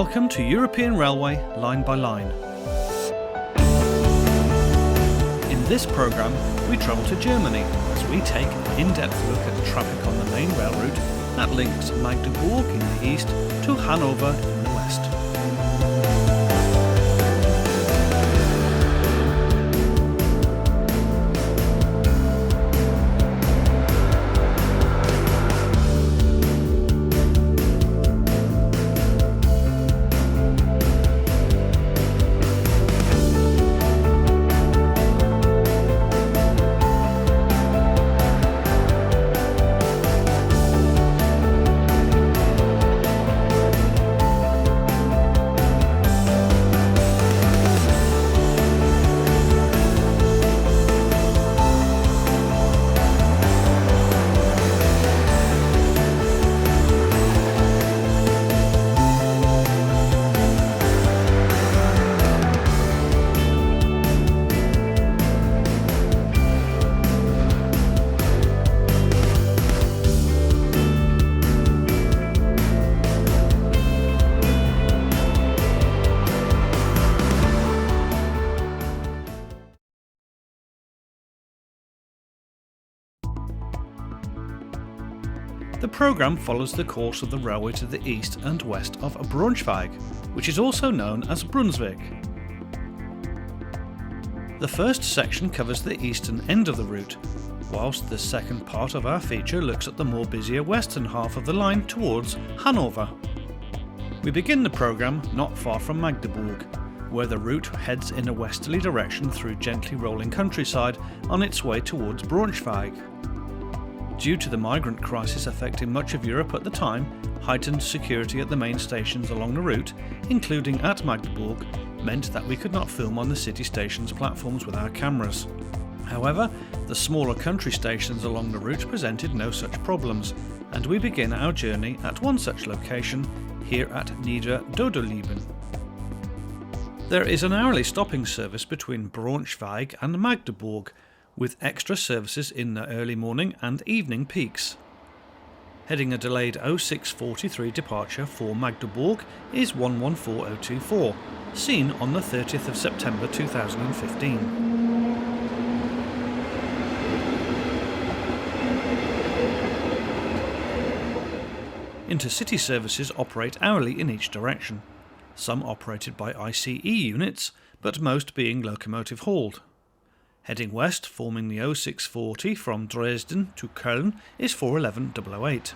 Welcome to European Railway Line by Line. In this programme, we travel to Germany as we take an in-depth look at traffic on the main rail route that links Magdeburg in the east to Hanover in the west. The programme follows the course of the railway to the east and west of Braunschweig, which is also known as Brunswick. The first section covers the eastern end of the route, whilst the second part of our feature looks at the more busier western half of the line towards Hanover. We begin the programme not far from Magdeburg, where the route heads in a westerly direction through gently rolling countryside on its way towards Braunschweig. Due to the migrant crisis affecting much of Europe at the time, heightened security at the main stations along the route, including at Magdeburg, meant that we could not film on the city stations' platforms with our cameras. However, the smaller country stations along the route presented no such problems, and we begin our journey at one such location, here at Niederdodolieben. There is an hourly stopping service between Braunschweig and Magdeburg, with extra services in the early morning and evening peaks. Heading a delayed 0643 departure for Magdeburg is 114024, seen on the 30th of September 2015. Intercity services operate hourly in each direction, some operated by ICE units, but most being locomotive hauled. Heading west, forming the 0640 from Dresden to Köln, is 411008.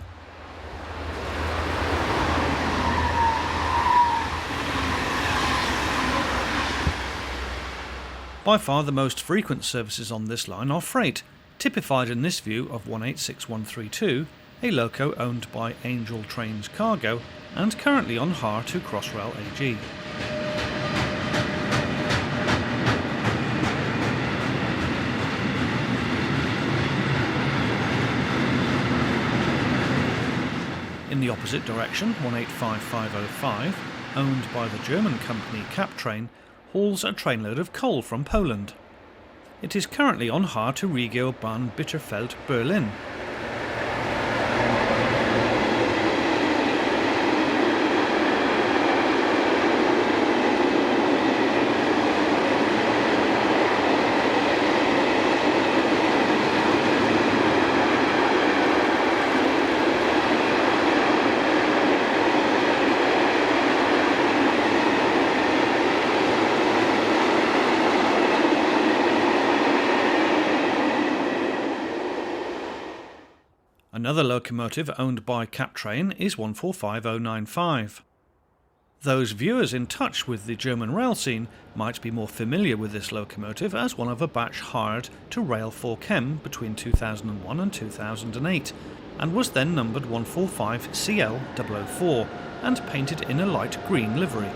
By far the most frequent services on this line are freight, typified in this view of 186132, a loco owned by Angel Trains Cargo and currently on hire to Crossrail AG. In the opposite direction, 185505, owned by the German company Captrain, hauls a trainload of coal from Poland. It is currently on hire to Regio Bahn Bitterfeld, Berlin. Another locomotive owned by Captrain is 145095. Those viewers in touch with the German rail scene might be more familiar with this locomotive as one of a batch hired to Rail 4 Chem between 2001 and 2008, and was then numbered 145CL004 and painted in a light green livery.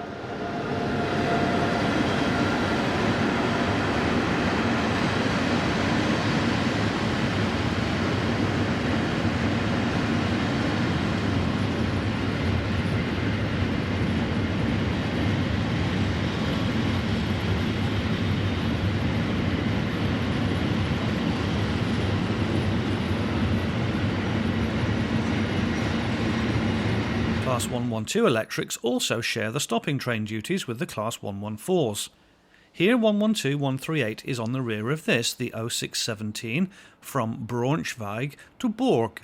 Class 112 electrics also share the stopping train duties with the Class 114s. Here 112138 is on the rear of this, the 0617, from Braunschweig to Burg.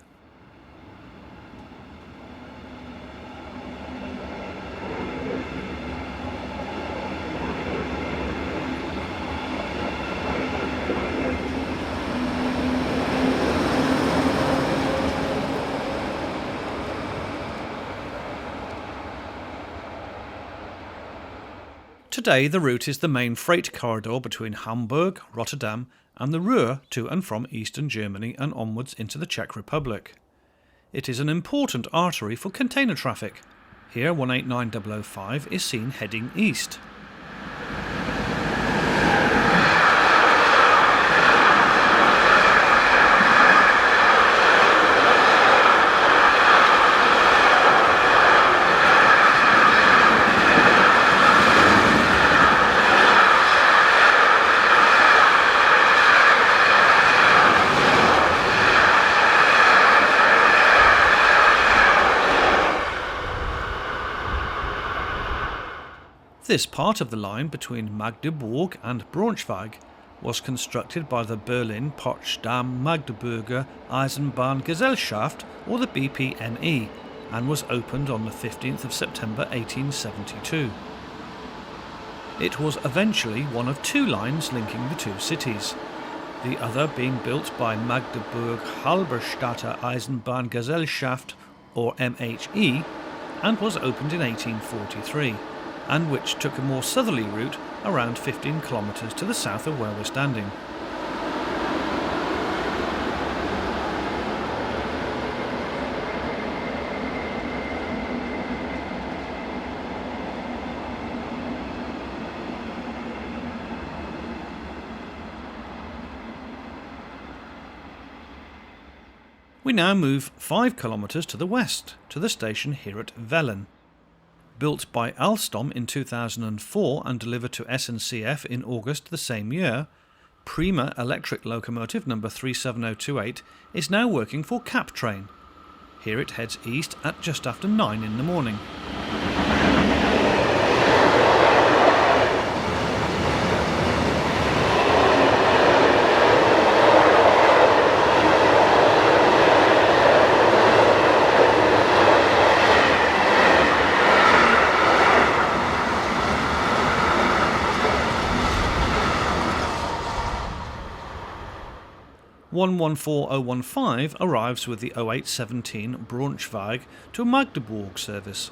Today the route is the main freight corridor between Hamburg, Rotterdam and the Ruhr to and from eastern Germany and onwards into the Czech Republic. It is an important artery for container traffic. Here 189005 is seen heading east. This part of the line between Magdeburg and Braunschweig was constructed by the Berlin-Potsdam-Magdeburger Eisenbahngesellschaft, or the BPME, and was opened on the 15th of September 1872. It was eventually one of two lines linking the two cities, the other being built by Magdeburg Halberstädter Eisenbahngesellschaft, or MHE, and was opened in 1843. And which took a more southerly route around 15 kilometres to the south of where we're standing. We now move 5 kilometres to the west, to the station here at Vellen. Built by Alstom in 2004 and delivered to SNCF in August the same year, Prima electric locomotive number 37028 is now working for Cap Train. Here it heads east at just after 9 in the morning. One 14015 arrives with the 0817 Braunschweig to Magdeburg service.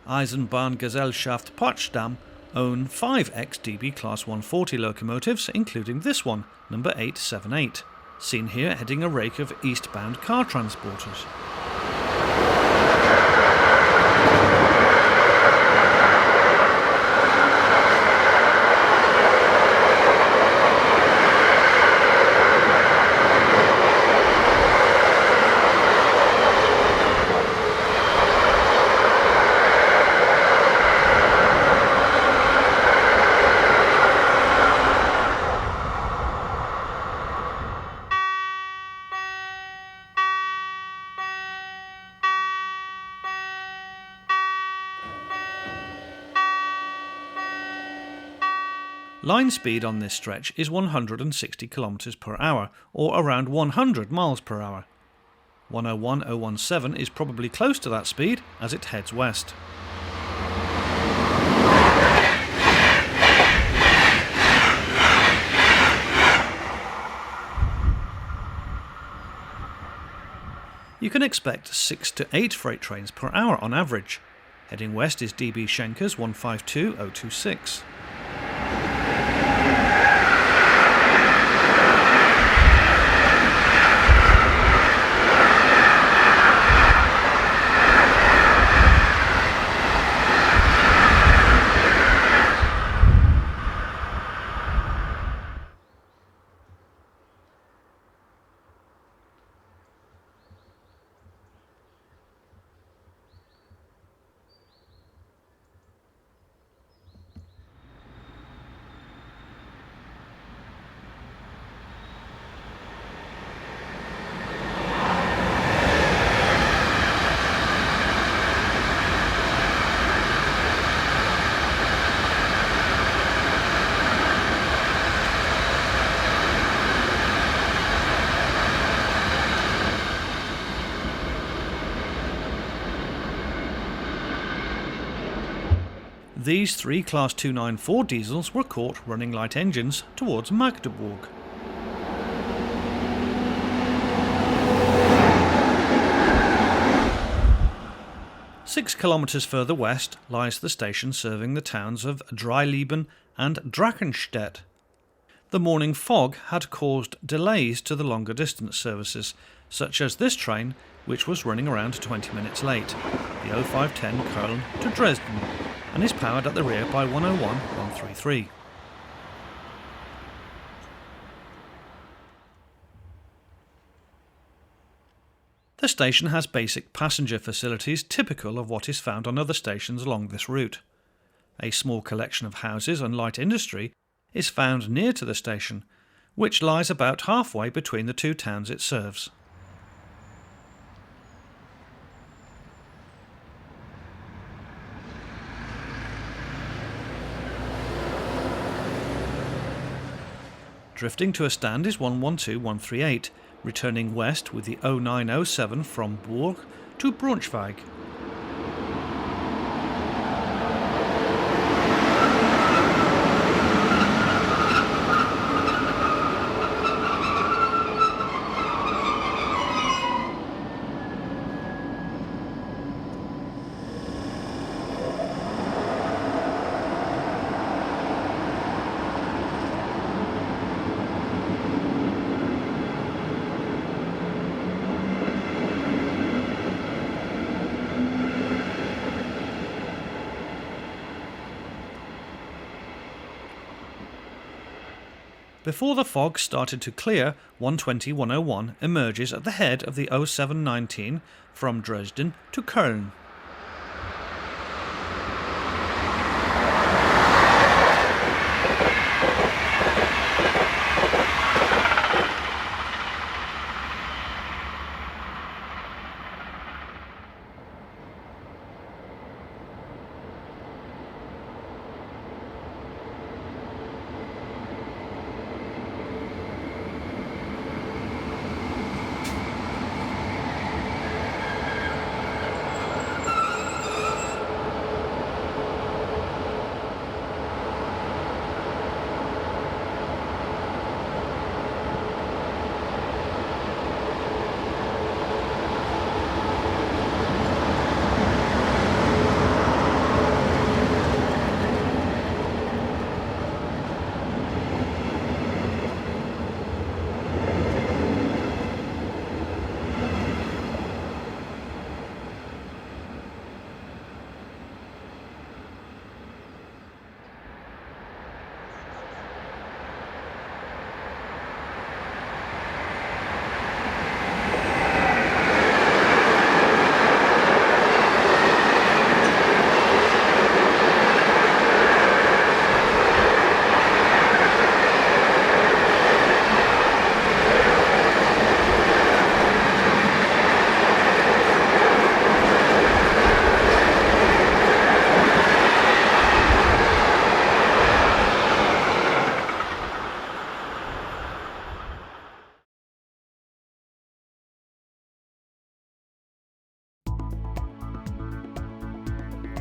Eisenbahngesellschaft Potsdam own 5 XDB Class 140 locomotives, including this one, number 878, seen here heading a rake of eastbound car transporters. Line speed on this stretch is 160 km per hour, or around 100 miles per hour. 101017 is probably close to that speed as it heads west. You can expect 6 to 8 freight trains per hour on average. Heading west is DB Schenker's 152026. These 3 Class 294 diesels were caught running light engines towards Magdeburg. Six kilometres further west lies the station serving the towns of Dreilieben and Drachenstedt. The morning fog had caused delays to the longer distance services, such as this train, which was running around 20 minutes late, the 0510 Köln to Dresden, and is powered at the rear by 101-133. The station has basic passenger facilities typical of what is found on other stations along this route. A small collection of houses and light industry is found near to the station, which lies about halfway between the two towns it serves. Drifting to a stand is 112138, returning west with the 0907 from Ruhr to Braunschweig. Before the fog started to clear, 120-101 emerges at the head of the 0719 from Dresden to Köln.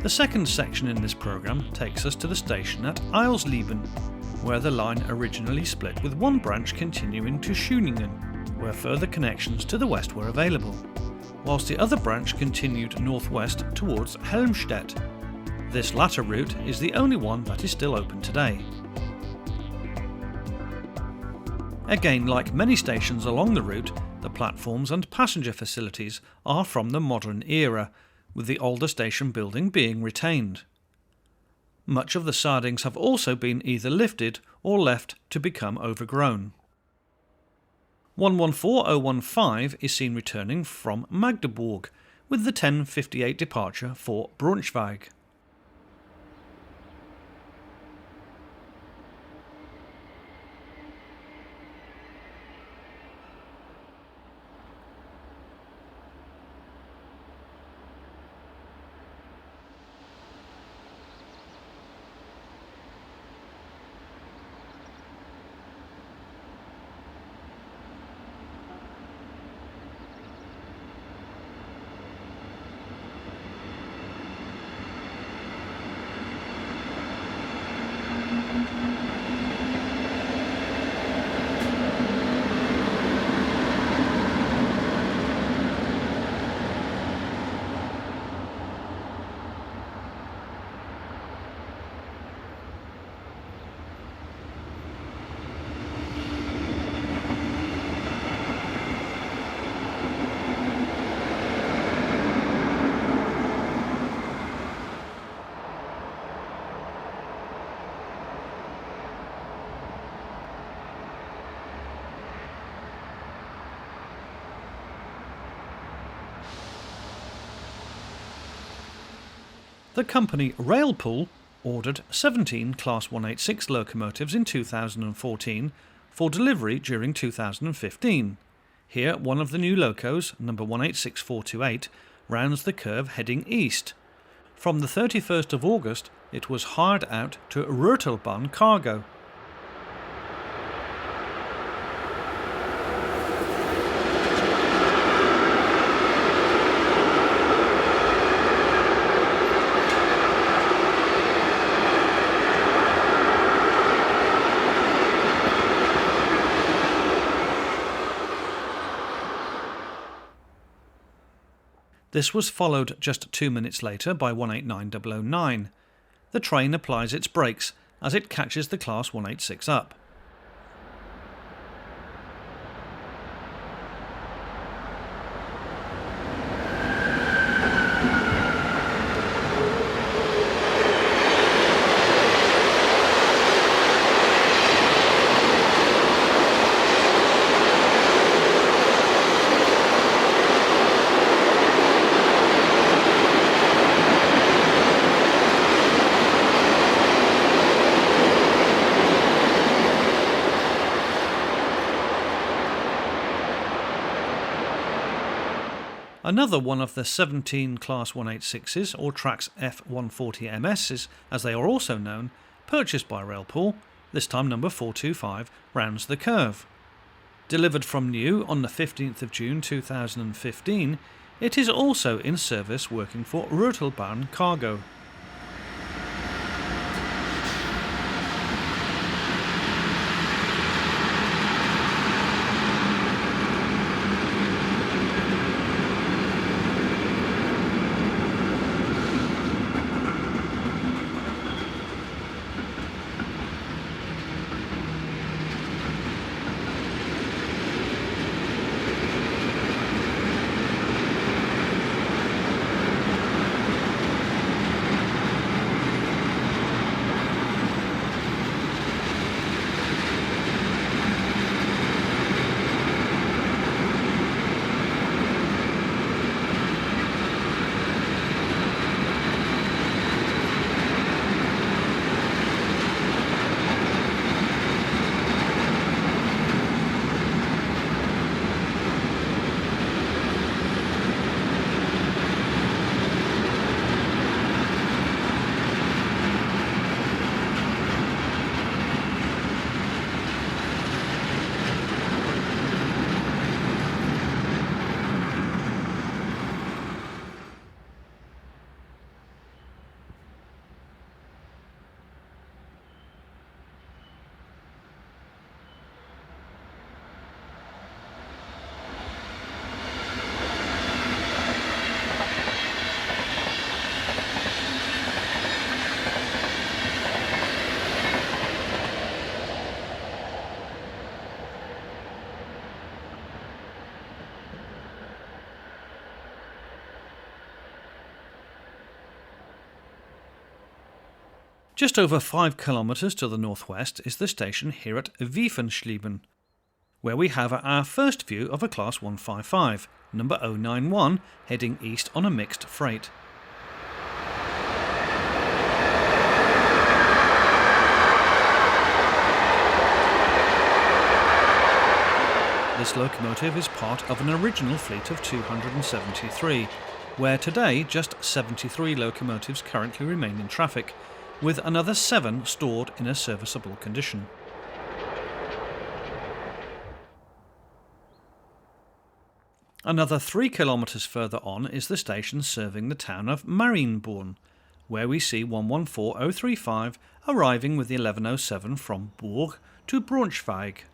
The second section in this programme takes us to the station at Eisleben, where the line originally split with one branch continuing to Schöningen, where further connections to the west were available. whilst the other branch continued northwest towards Helmstedt. This latter route is the only one that is still open today. Again, like many stations along the route, the platforms and passenger facilities are from the modern era, with the older station building being retained. Much of the sidings have also been either lifted or left to become overgrown. 114015 is seen returning from Magdeburg, with the 10:58 departure for Braunschweig. The company Railpool ordered 17 Class 186 locomotives in 2014 for delivery during 2015. Here, one of the new locos, number 186428, rounds the curve heading east. From the 31st of August, it was hired out to Ruhr cargo. This was followed just 2 minutes later by 189009. The train applies its brakes as it catches the Class 186 up. Another one of the 17 Class 186s, or Tracks F140MSs as they are also known, purchased by Railpool, this time number 425, rounds the curve. Delivered from new on the 15th of June 2015, it is also in service working for Ruhr cargo. Just over 5 kilometres to the northwest is the station here at Wiefenschlieben, where we have our first view of a Class 155, number 091, heading east on a mixed freight. This locomotive is part of an original fleet of 273, where today just 73 locomotives currently remain in traffic, with another 7 stored in a serviceable condition. Another 3 kilometres further on is the station serving the town of Marienborn, where we see 114035 arriving with the 1107 from Burg to Braunschweig.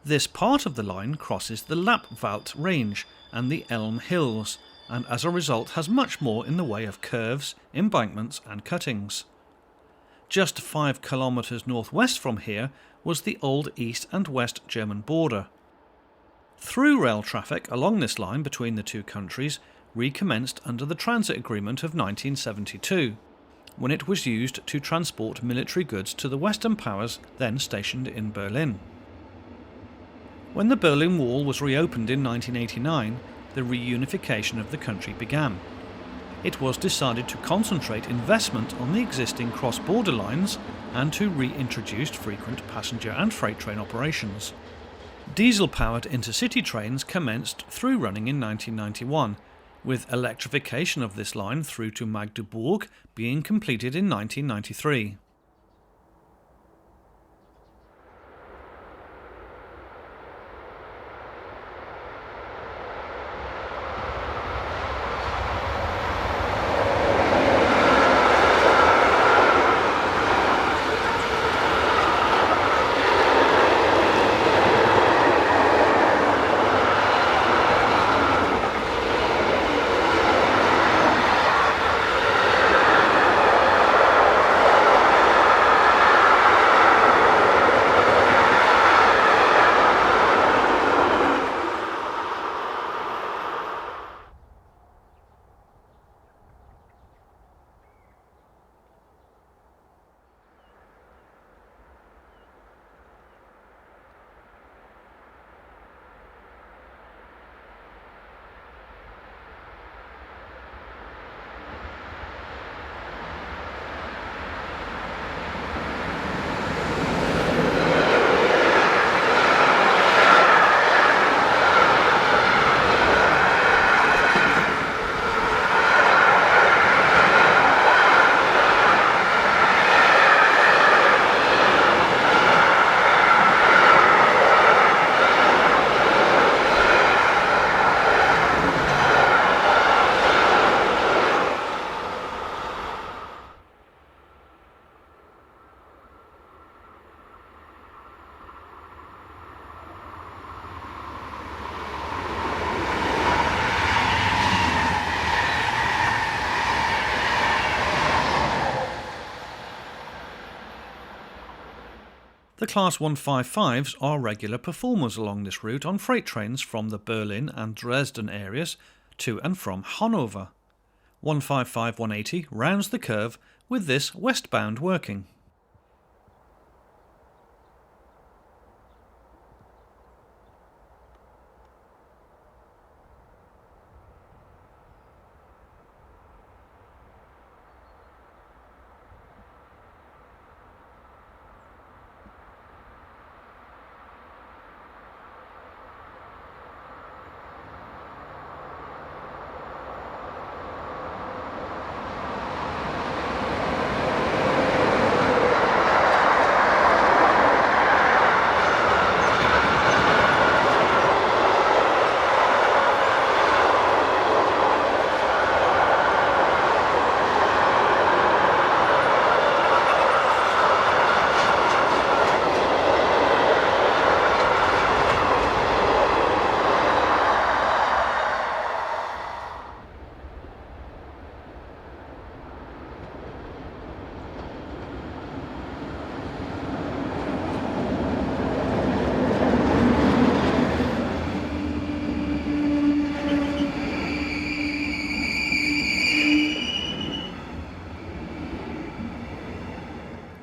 This part of the line crosses the Lappwald range and the Elm Hills, and as a result has much more in the way of curves, embankments and cuttings. Just 5 kilometres northwest from here was the old East and West German border. Through rail traffic along this line between the two countries recommenced under the Transit Agreement of 1972, when it was used to transport military goods to the Western powers then stationed in Berlin. When the Berlin Wall was reopened in 1989, the reunification of the country began. It was decided to concentrate investment on the existing cross-border lines and to reintroduce frequent passenger and freight train operations. Diesel-powered intercity trains commenced through running in 1991, with electrification of this line through to Magdeburg being completed in 1993. The Class 155s are regular performers along this route on freight trains from the Berlin and Dresden areas to and from Hanover. 155-180 rounds the curve with this westbound working.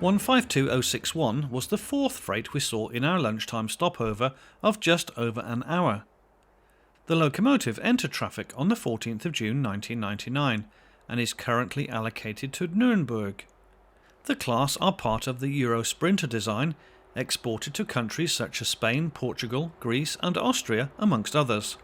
152061 was the fourth freight we saw in our lunchtime stopover of just over an hour. The locomotive entered traffic on the 14th of June 1999 and is currently allocated to Nuremberg. The class are part of the Euro Sprinter design, exported to countries such as Spain, Portugal, Greece and Austria, amongst others.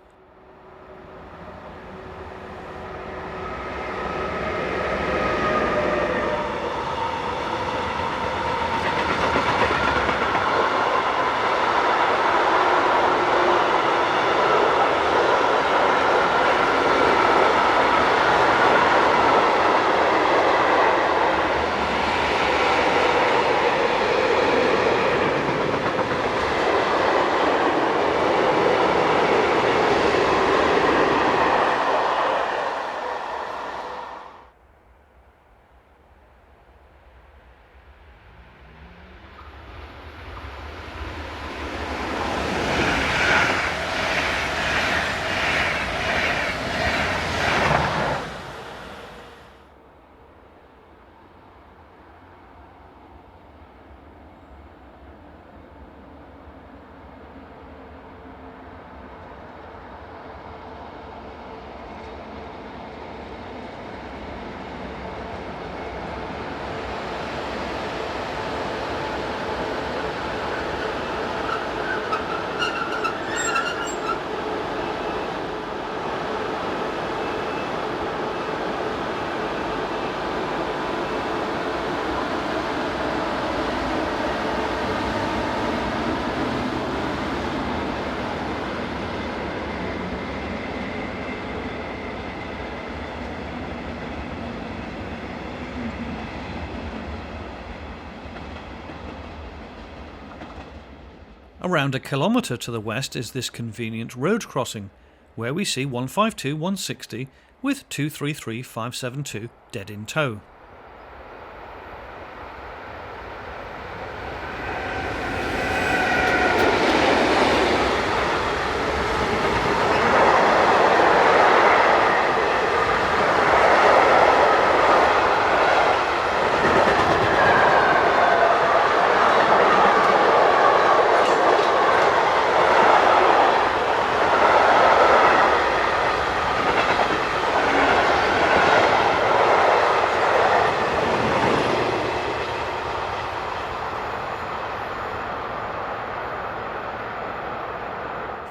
Around a kilometre to the west is this convenient road crossing, where we see 152160 with 233572 dead in tow.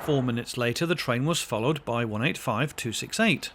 Four minutes later, the train was followed by 185268.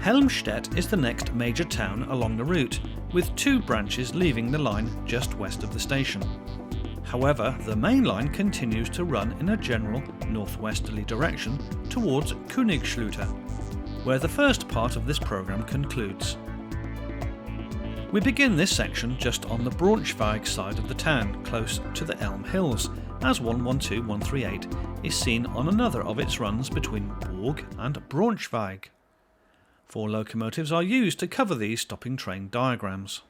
Helmstedt is the next major town along the route, with two branches leaving the line just west of the station. However, the main line continues to run in a general northwesterly direction towards Königsschleuter, where the first part of this programme concludes. We begin this section just on the Braunschweig side of the town, close to the Elm Hills, as 112138 is seen on another of its runs between Burg and Braunschweig. 4 locomotives are used to cover these stopping train diagrams.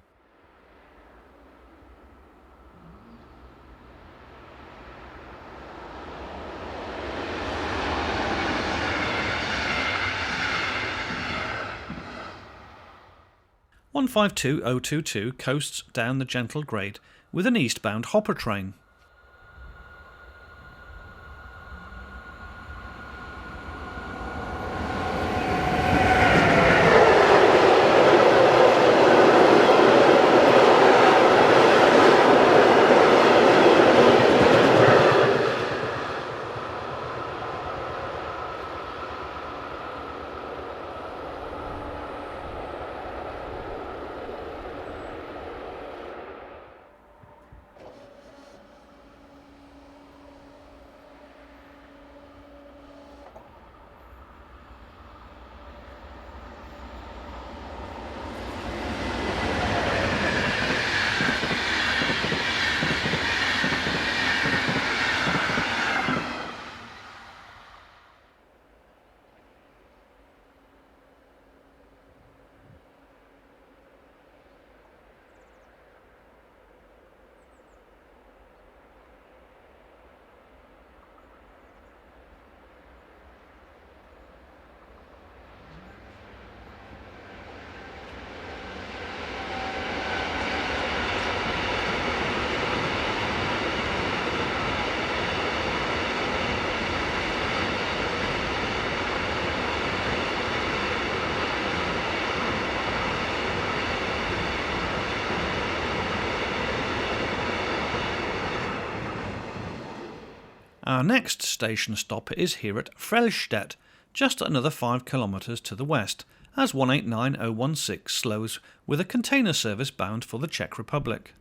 (152.022) coasts down the gentle grade with an eastbound hopper train. Our next station stop is here at Frellstedt, just another 5 kilometres to the west, as 189016 slows with a container service bound for the Czech Republic.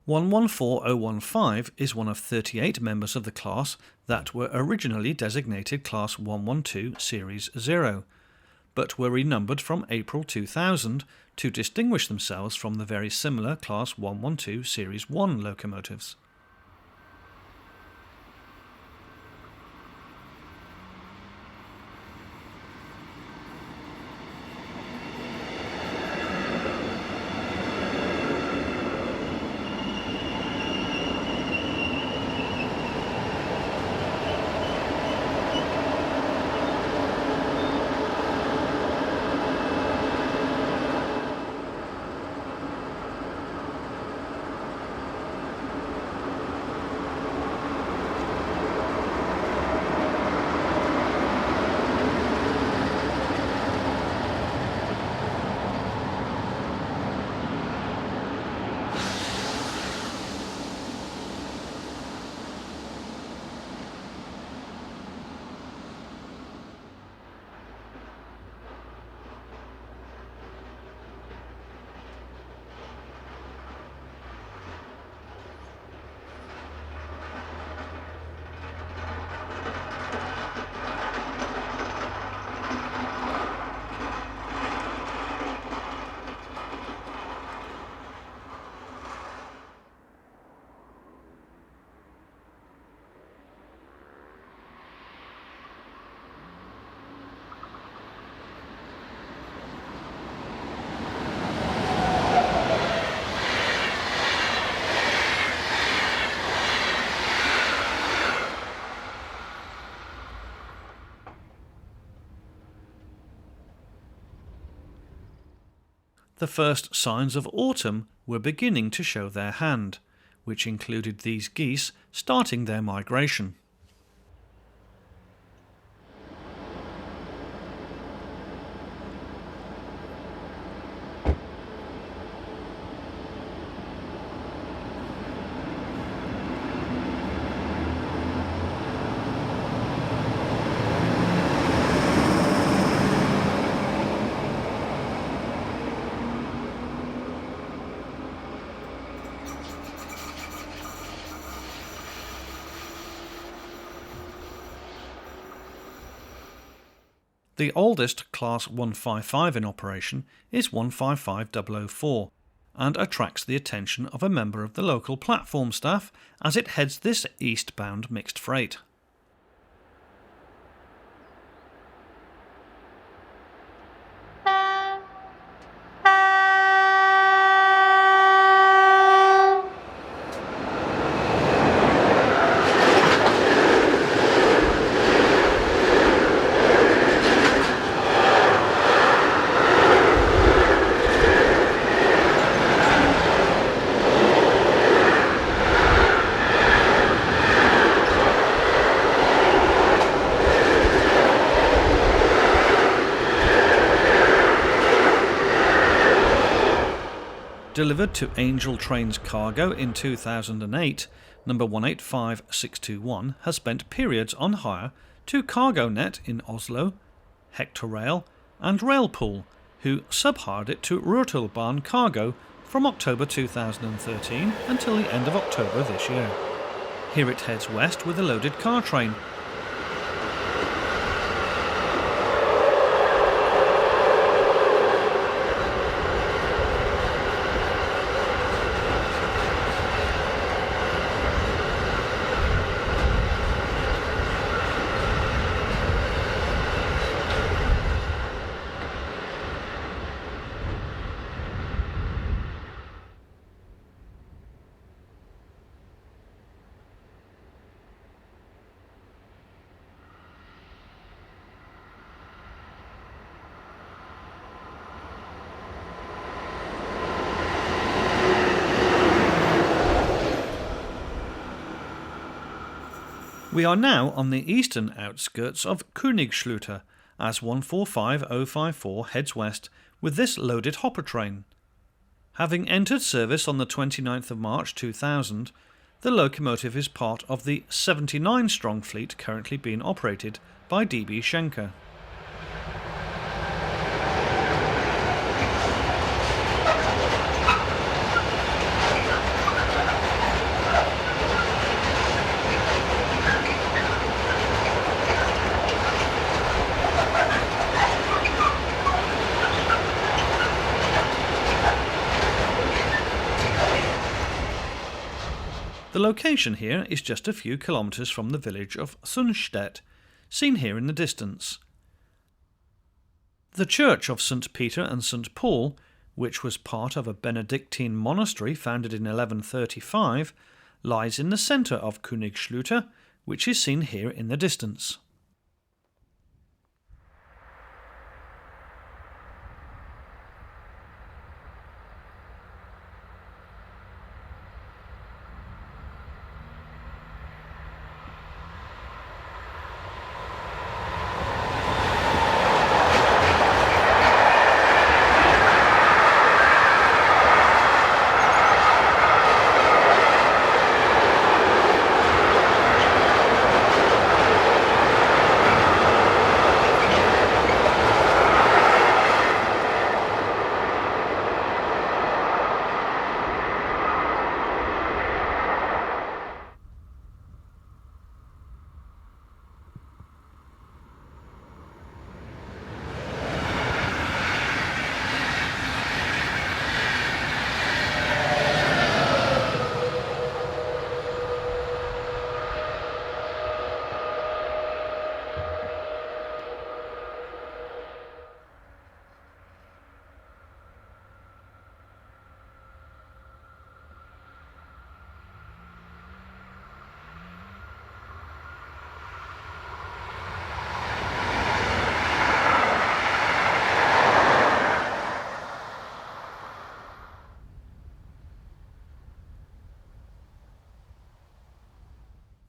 (114015) is one of 38 members of the class that were originally designated Class 112 Series 0, but were renumbered from April 2000 to distinguish themselves from the very similar Class 112 Series 1 locomotives. the first signs of autumn were beginning to show their hand, which included these geese starting their migration. The oldest Class 155 in operation is 155004 and attracts the attention of a member of the local platform staff as it heads this eastbound mixed freight. Delivered to Angel Trains Cargo in 2008, number 185621 has spent periods on hire to CargoNet in Oslo, Hectorail and Railpool, who subhired it to Ruhrtalbahn Cargo from October 2013 until the end of October this year. Here it heads west with a loaded car train. We are now on the eastern outskirts of Königsschleuter as 145054 heads west with this loaded hopper train. Having entered service on the 29th of March 2000, the locomotive is part of the 79-strong fleet currently being operated by DB Schenker. The location here is just a few kilometres from the village of Sundstedt, seen here in the distance. The church of St. Peter and St. Paul, which was part of a Benedictine monastery founded in 1135, lies in the centre of Königsschleuter, which is seen here in the distance.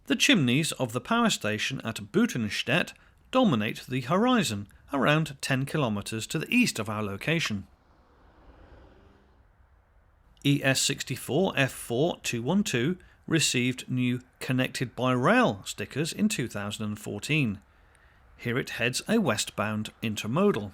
The chimneys of the power station at Butenstedt dominate the horizon, around 10 kilometres to the east of our location. ES64 F4212 received new Connected by Rail stickers in 2014. Here it heads a westbound intermodal.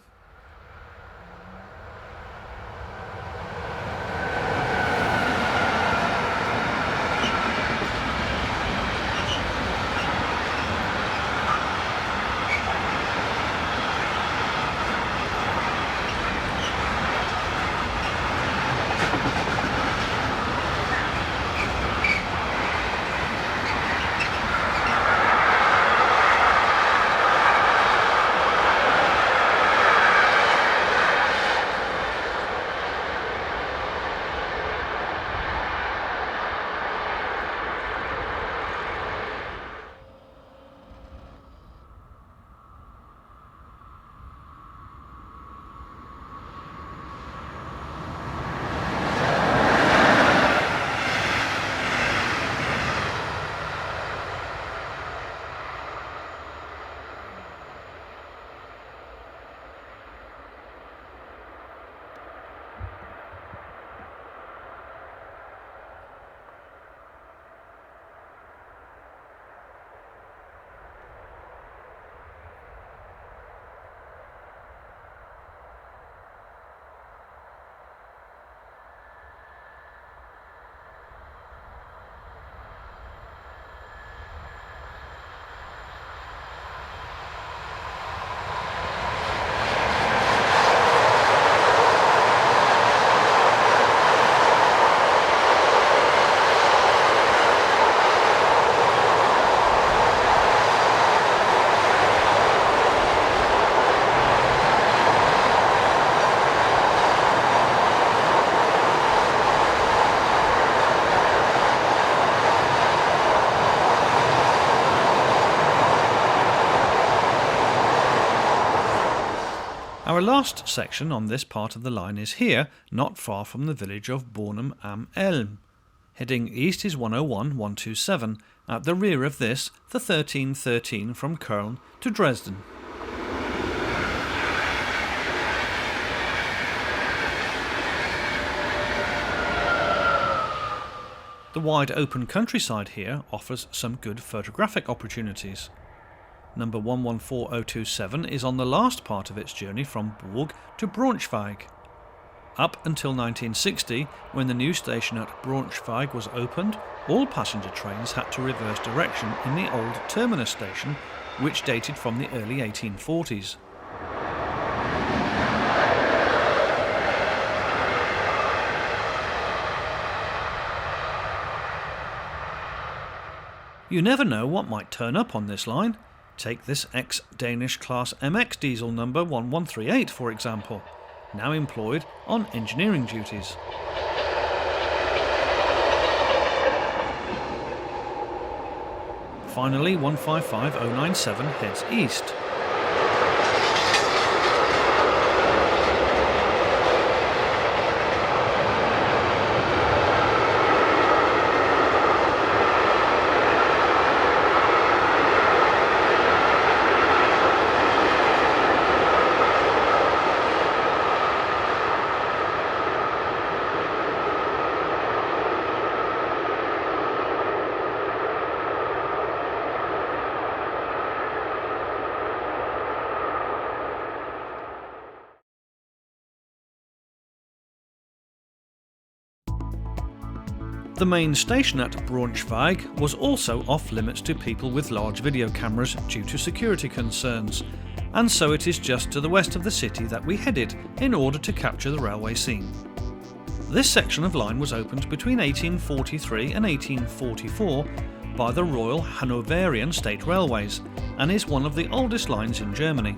Our last section on this part of the line is here, not far from the village of Bremen am Elm. Heading east is 101-127, at the rear of this, the 1313 from Köln to Dresden. The wide open countryside here offers some good photographic opportunities. Number 114027 is on the last part of its journey from Burg to Braunschweig. Up until 1960, when the new station at Braunschweig was opened, all passenger trains had to reverse direction in the old terminus station, which dated from the early 1840s. You never know what might turn up on this line. Take this ex-Danish Class MX diesel number 1138 for example, now employed on engineering duties. Finally, 155097 heads east. The main station at Braunschweig was also off limits to people with large video cameras due to security concerns, and so it is just to the west of the city that we headed in order to capture the railway scene. This section of line was opened between 1843 and 1844 by the Royal Hanoverian State Railways and is one of the oldest lines in Germany.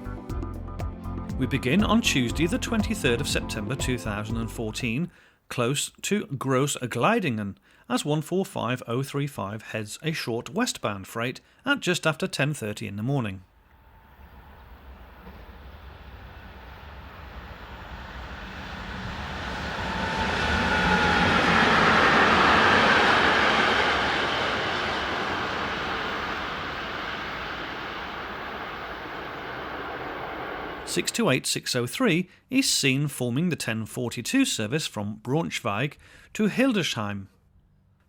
We begin on Tuesday the 23rd of September 2014 close to Groß-Gleidingen as 145035 heads a short westbound freight at just after 10:30 in the morning. 628-603 is seen forming the 1042 service from Braunschweig to Hildesheim.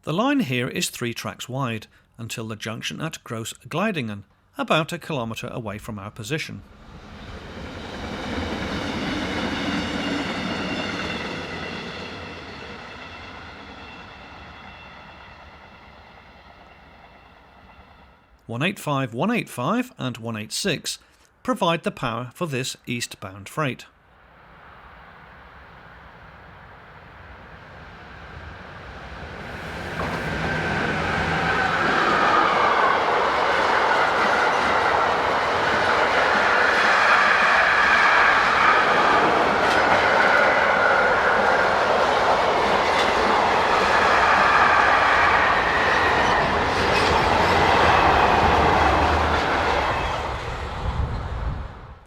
The line here is 3 tracks wide until the junction at Großglidingen, about a kilometre away from our position. (185, 185 and 186 provide the power for this eastbound freight.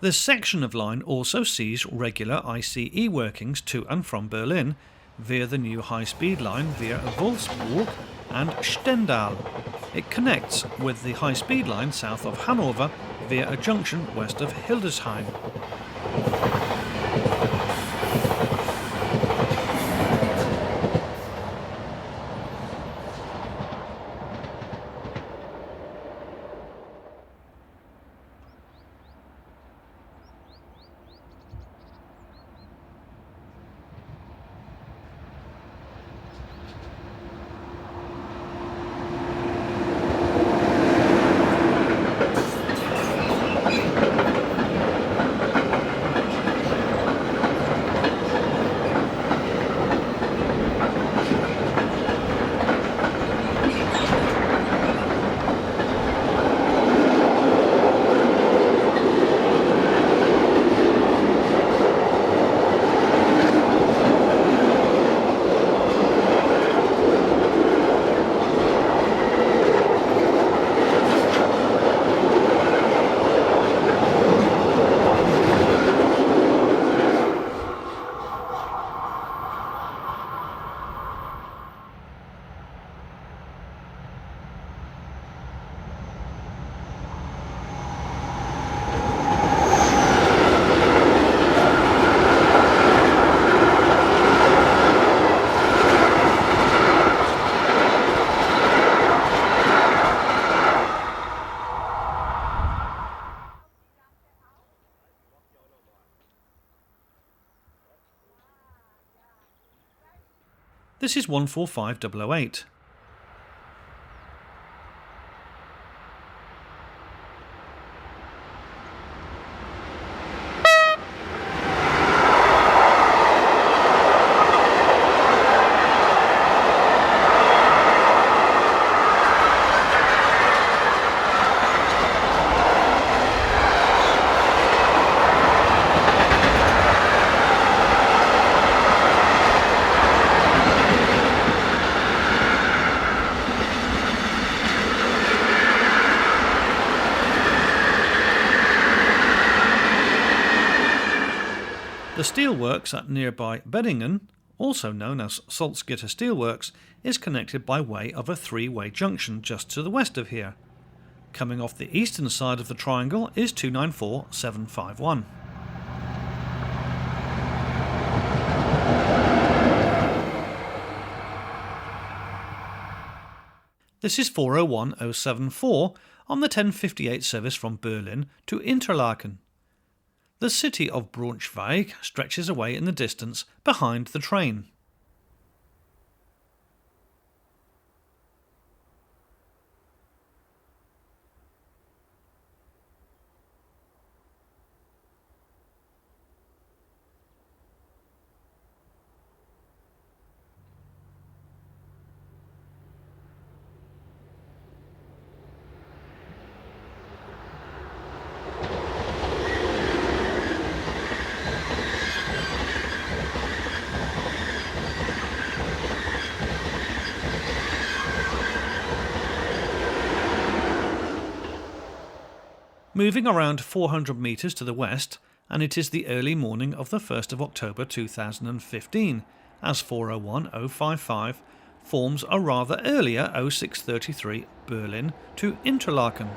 This section of line also sees regular ICE workings to and from Berlin via the new high-speed line via Wolfsburg and Stendal. It connects with the high-speed line south of Hanover via a junction west of Hildesheim. This is 145008. The steelworks at nearby Beddingen, also known as Salzgitter Steelworks, is connected by way of a 3-way junction just to the west of here. Coming off the eastern side of the triangle is 294751. This is 401074 on the 1058 service from Berlin to Interlaken. The city of Braunschweig stretches away in the distance behind the train. Moving around 400 metres to the west, and it is the early morning of the 1st of October 2015, as 401055 forms a rather earlier 0633 Berlin to Interlaken.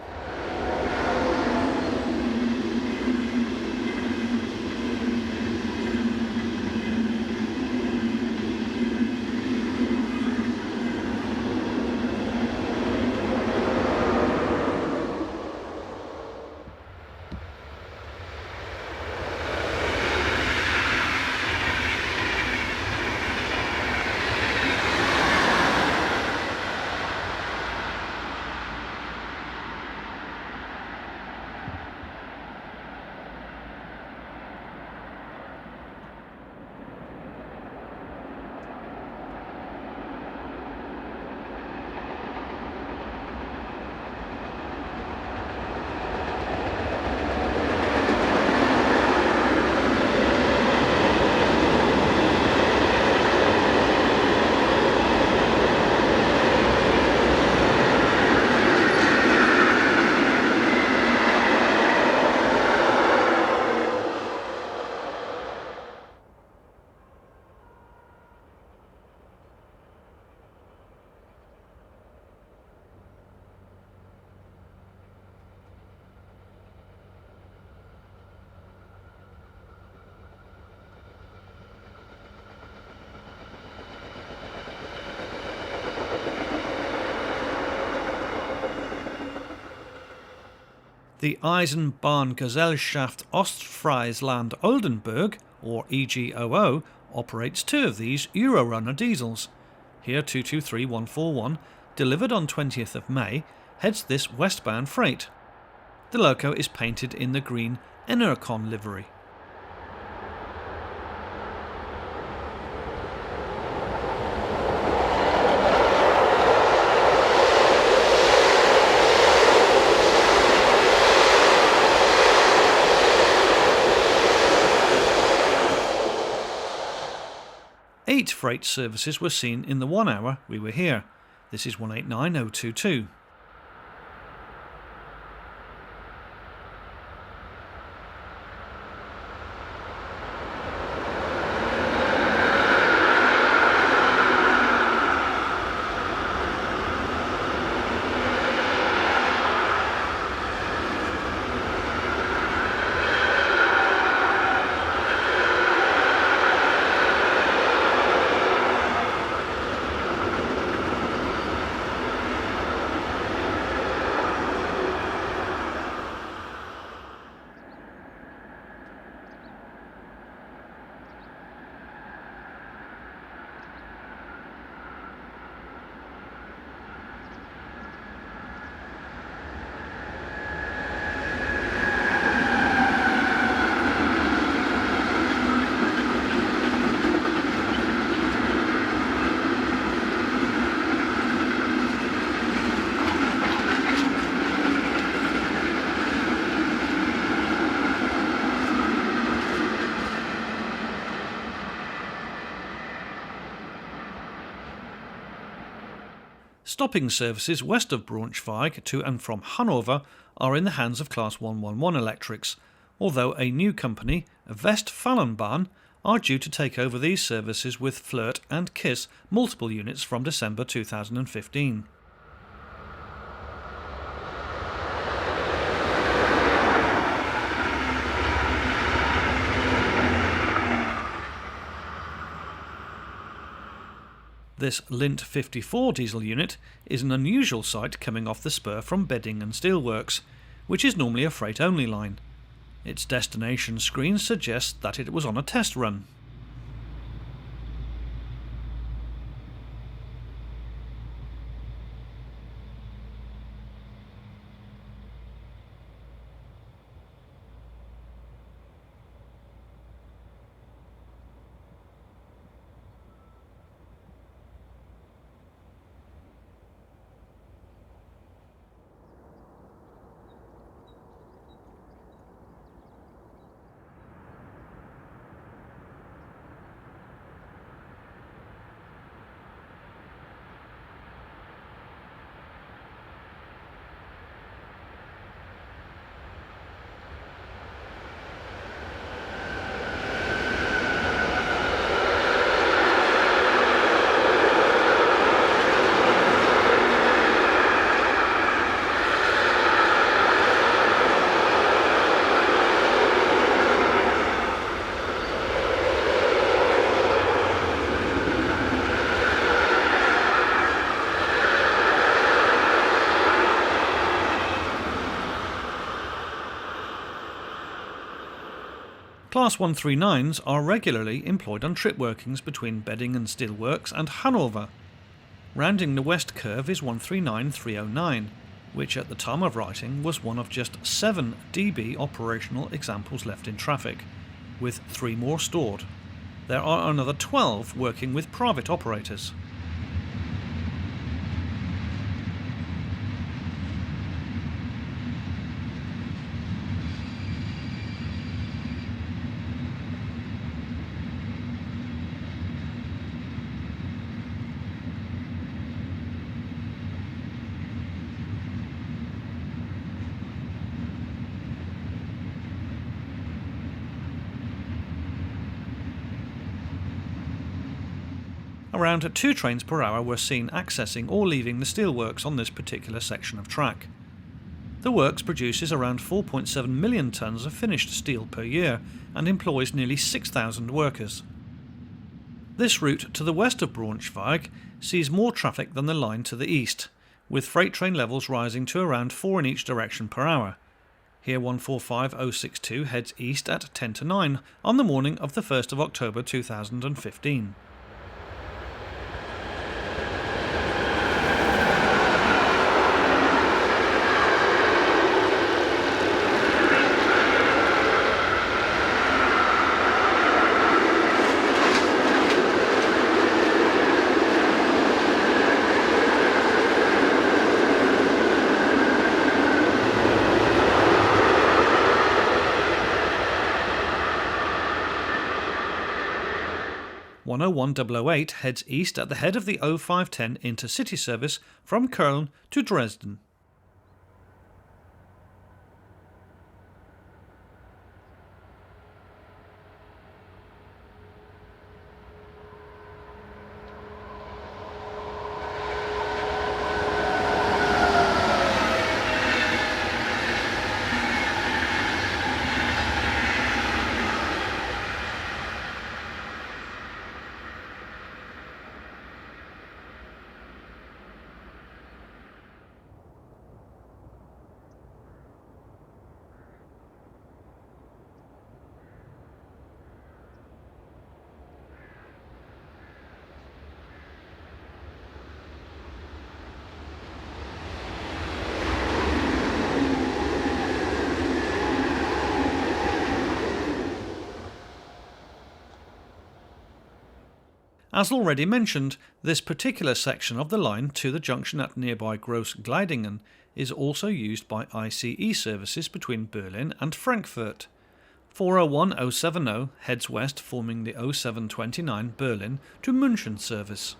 The Eisenbahngesellschaft Ostfriesland Oldenburg, or EGOO, operates two of these Eurorunner diesels. Here 223141, delivered on 20th of May, heads this westbound freight. The loco is painted in the green Enercon livery. Eight freight services were seen in the 1 hour we were here. This is 189022. Stopping services west of Braunschweig to and from Hanover are in the hands of Class 111 electrics, although a new company, Westfalenbahn, are due to take over these services with Flirt and Kiss multiple units from December 2015. This Lint 54 diesel unit is an unusual sight coming off the spur from Bedding and Steelworks, which is normally a freight-only line. Its destination screen suggests that it was on a test run. Class 139s are regularly employed on trip workings between Bedding and Steelworks and Hanover. Rounding the west curve is 139309, which at the time of writing was one of just 7 DB operational examples left in traffic, with 3 more stored. There are another 12 working with private operators. Around 2 trains per hour were seen accessing or leaving the steelworks on this particular section of track. The works produces around 4.7 million tonnes of finished steel per year and employs nearly 6,000 workers. This route to the west of Braunschweig sees more traffic than the line to the east, with freight train levels rising to around 4 in each direction per hour. Here 145062 heads east at 10 to 9 on the morning of the 1st of October 2015. One 01008 heads east at the head of the 0510 intercity service from Köln to Dresden. As already mentioned, this particular section of the line to the junction at nearby Groß-Gleidingen is also used by ICE services between Berlin and Frankfurt. 401070 heads west, forming the 0729 Berlin to München service.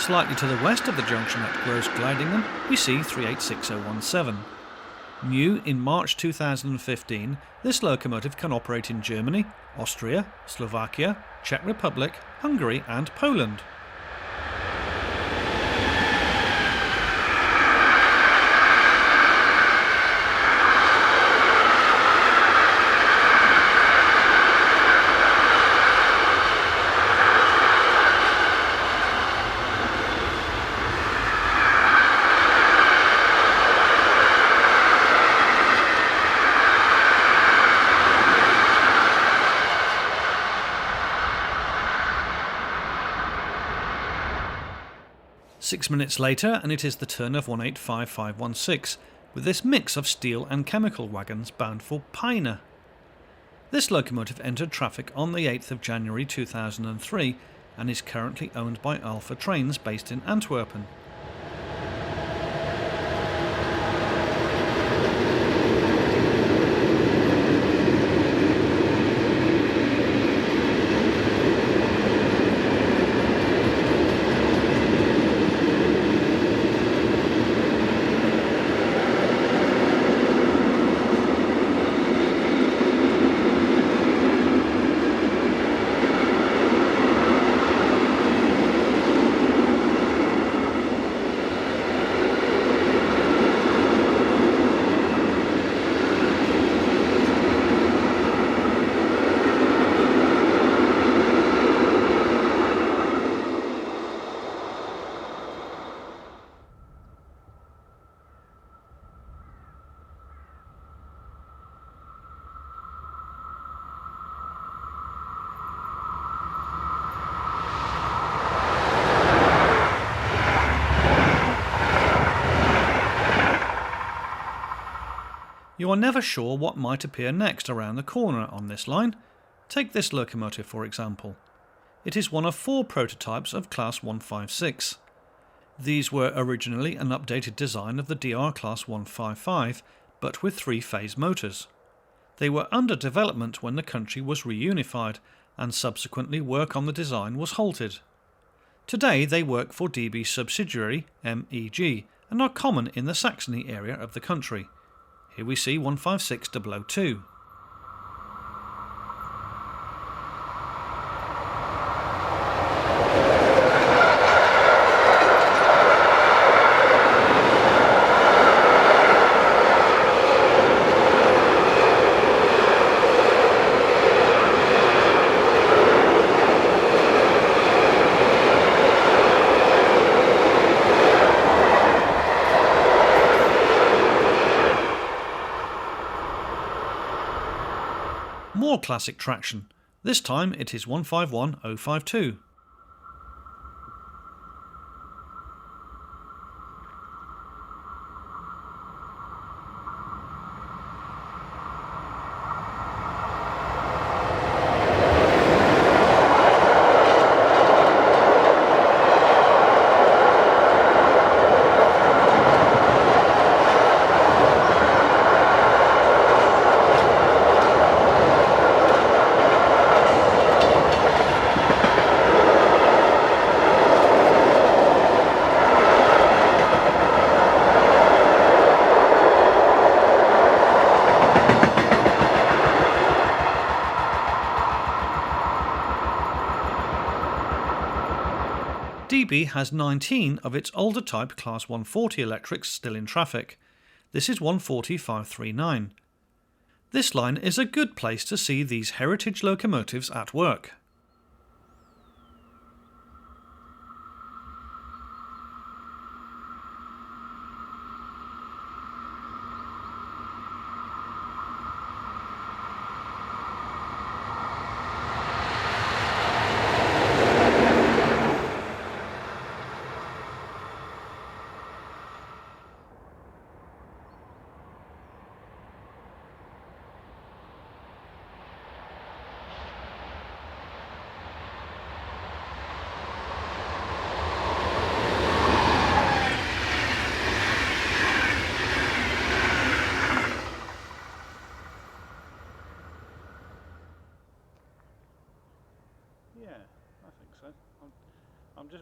Slightly to the west of the junction at Groß-Gleidingen, we see 386017. New in March 2015, this locomotive can operate in Germany, Austria, Slovakia, Czech Republic, Hungary and Poland. Six minutes later, and it is the turn of 185516, with this mix of steel and chemical wagons bound for Peine. This locomotive entered traffic on the 8th of January 2003 and is currently owned by Alpha Trains based in Antwerpen. You are never sure what might appear next around the corner on this line. Take this locomotive for example. It is one of 4 prototypes of Class 156. These were originally an updated design of the DR Class 155, but with 3-phase motors. They were under development when the country was reunified, and subsequently work on the design was halted. Today they work for DB subsidiary MEG and are common in the Saxony area of the country. Here we see 156002. More classic traction. This time it is 151052. DB has 19 of its older type Class 140 electrics still in traffic. This is 140539. This line is a good place to see these heritage locomotives at work.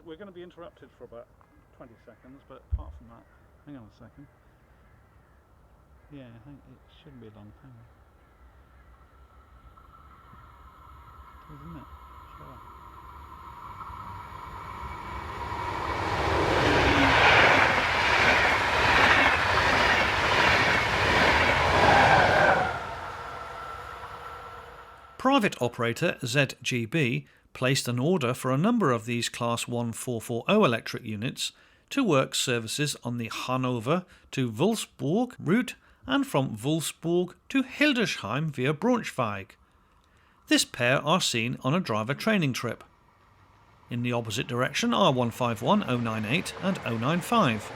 We're going to be interrupted for about 20 seconds, but apart from that, hang on a second. Yeah, I think it shouldn't be long. Hang on. Isn't it? Sure. Private operator ZGB placed an order for a number of these Class 1440 electric units to work services on the Hanover to Wolfsburg route and from Wolfsburg to Hildesheim via Braunschweig. This pair are seen on a driver training trip. In the opposite direction are 151, 098 and 095.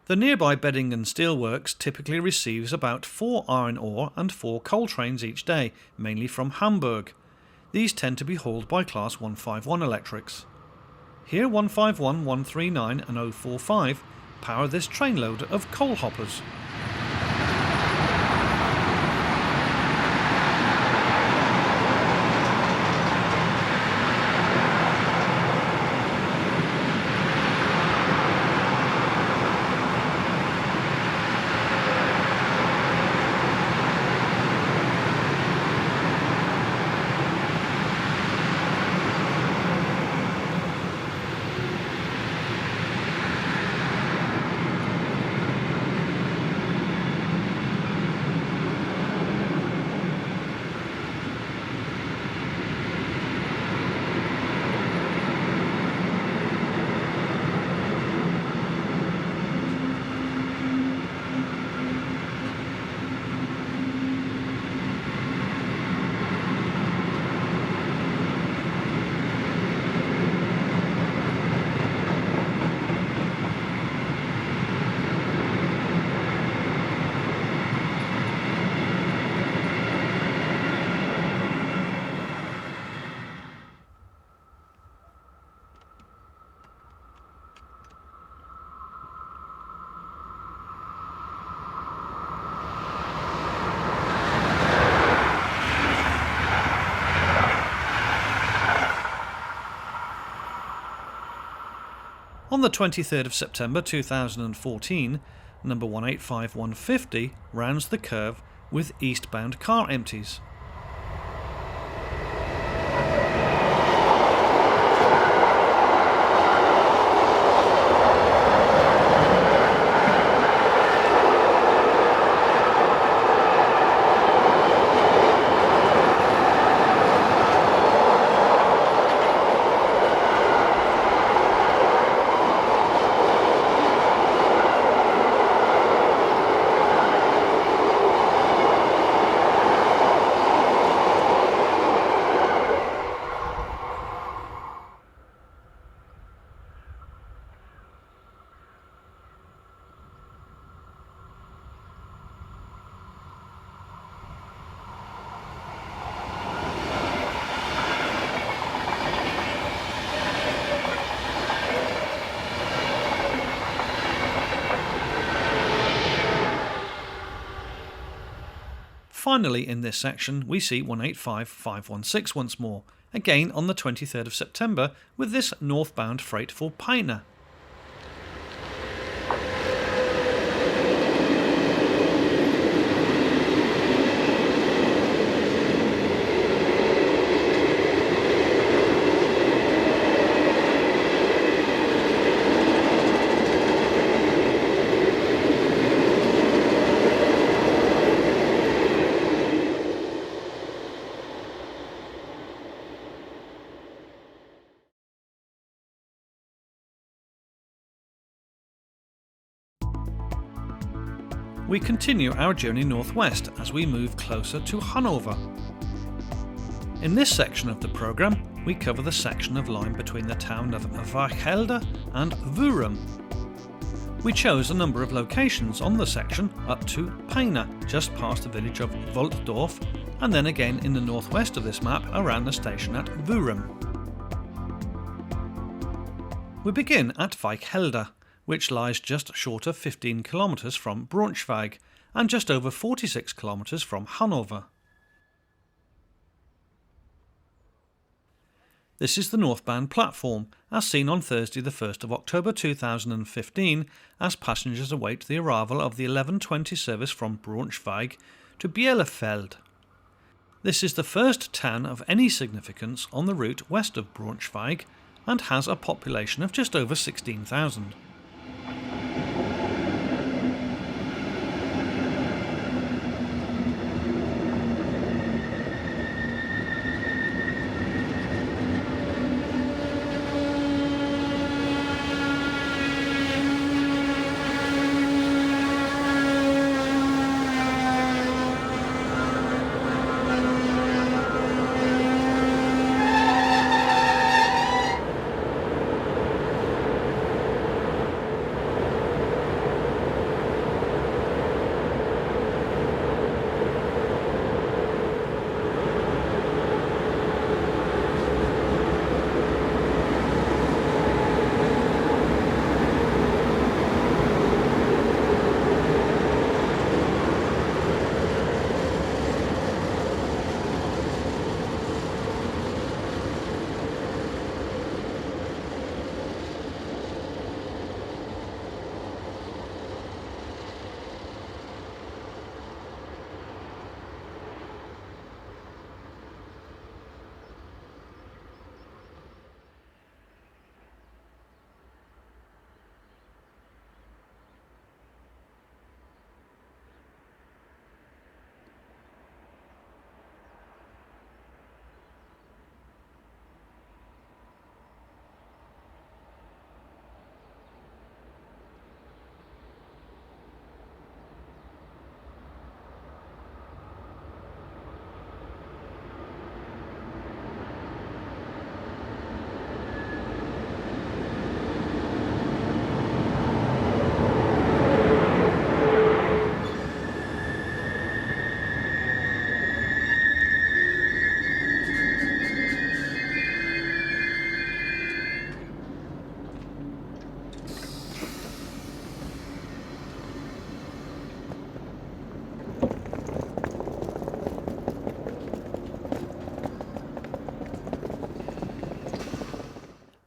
The nearby Beddingen Steelworks typically receives about 4 iron ore and 4 coal trains each day, mainly from Hamburg. These tend to be hauled by Class 151 electrics. Here 151, 139 and 045 power this trainload of coal hoppers. On the 23rd of September 2014, number 185150 rounds the curve with eastbound car empties. Finally, in this section, we see 185516 once more, again on the 23rd of September, with this northbound freight for Peine. We continue our journey northwest as we move closer to Hanover. In this section of the programme, we cover the section of line between the town of Weichelde and Wurum. We chose a number of locations on the section up to Peine, just past the village of Voltdorf, and then again in the northwest of this map around the station at Wurum. We begin at Weichelde, which lies just short of 15 kilometres from Braunschweig and just over 46 kilometres from Hanover. This is the northbound platform, as seen on Thursday the 1st of October 2015, as passengers await the arrival of the 11:20 service from Braunschweig to Bielefeld. This is the first town of any significance on the route west of Braunschweig and has a population of just over 16,000.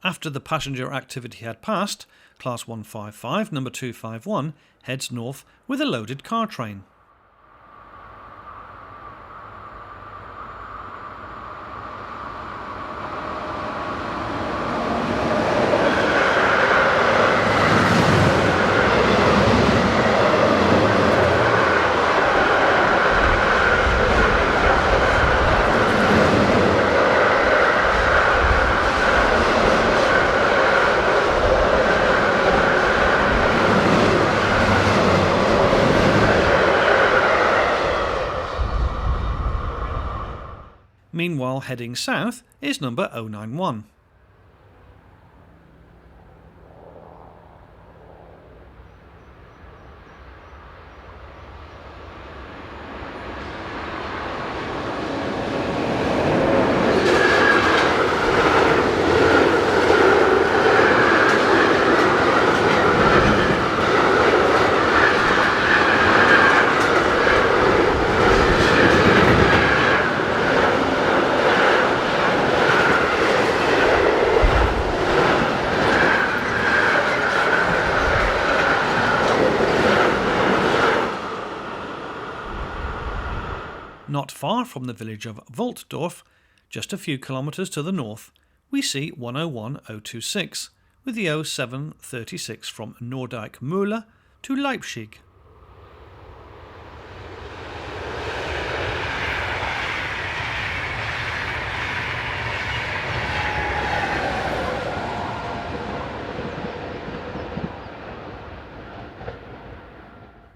After the passenger activity had passed, Class 155 number 251 heads north with a loaded car train. Meanwhile, heading south is number 091. Not far from the village of Voltdorf, just a few kilometres to the north, we see 101026 with the 0736 from Nordyke Mühle to Leipzig.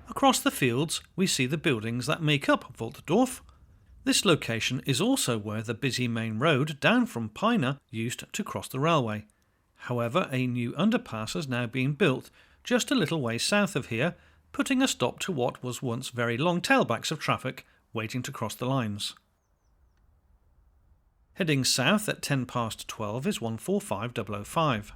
Across the fields we see the buildings that make up Voltdorf. This location is also where the busy main road down from Peine used to cross the railway. However, a new underpass has now been built just a little way south of here, putting a stop to what was once very long tailbacks of traffic waiting to cross the lines. Heading south at 10 past 12 is 145005.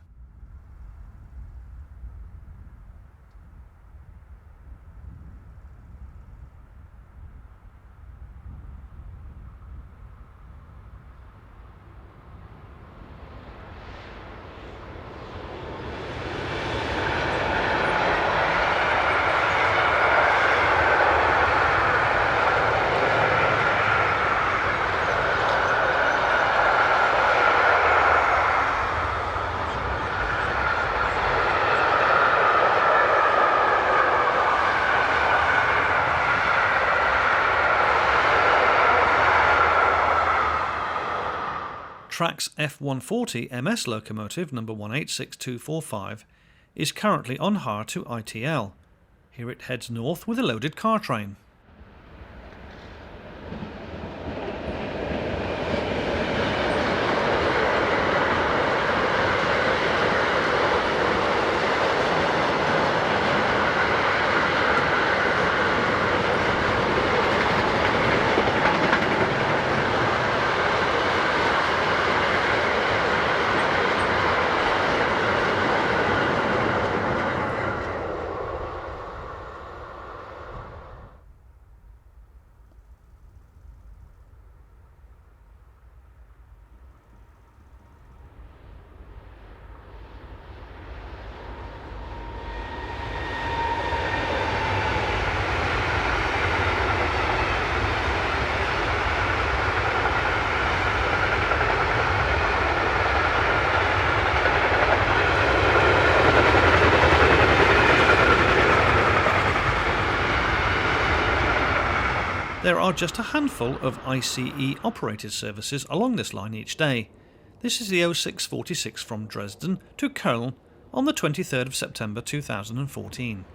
Track's F140 MS locomotive number 186245 is currently on hire to ITL. Here it heads north with a loaded car train. There are just a handful of ICE operated services along this line each day. This is the 0646 from Dresden to Köln on the 23rd of September 2014.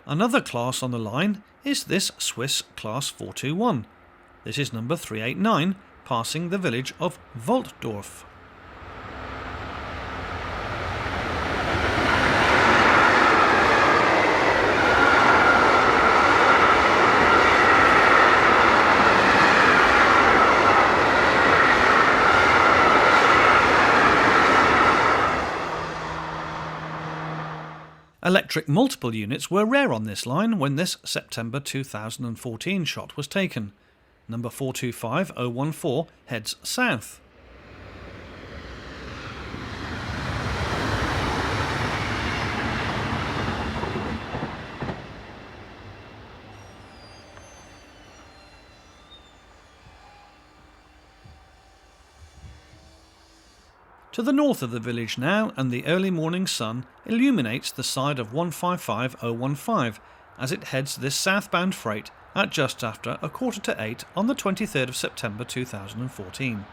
Another class on the line is this Swiss Class 421. This is number 389, passing the village of Voltdorf. Electric multiple units were rare on this line when this September 2014 shot was taken. Number 425014 heads south. To the north of the village now, and the early morning sun illuminates the side of 155015 as it heads this southbound freight at just after 7:45 on the 23rd of September 2014.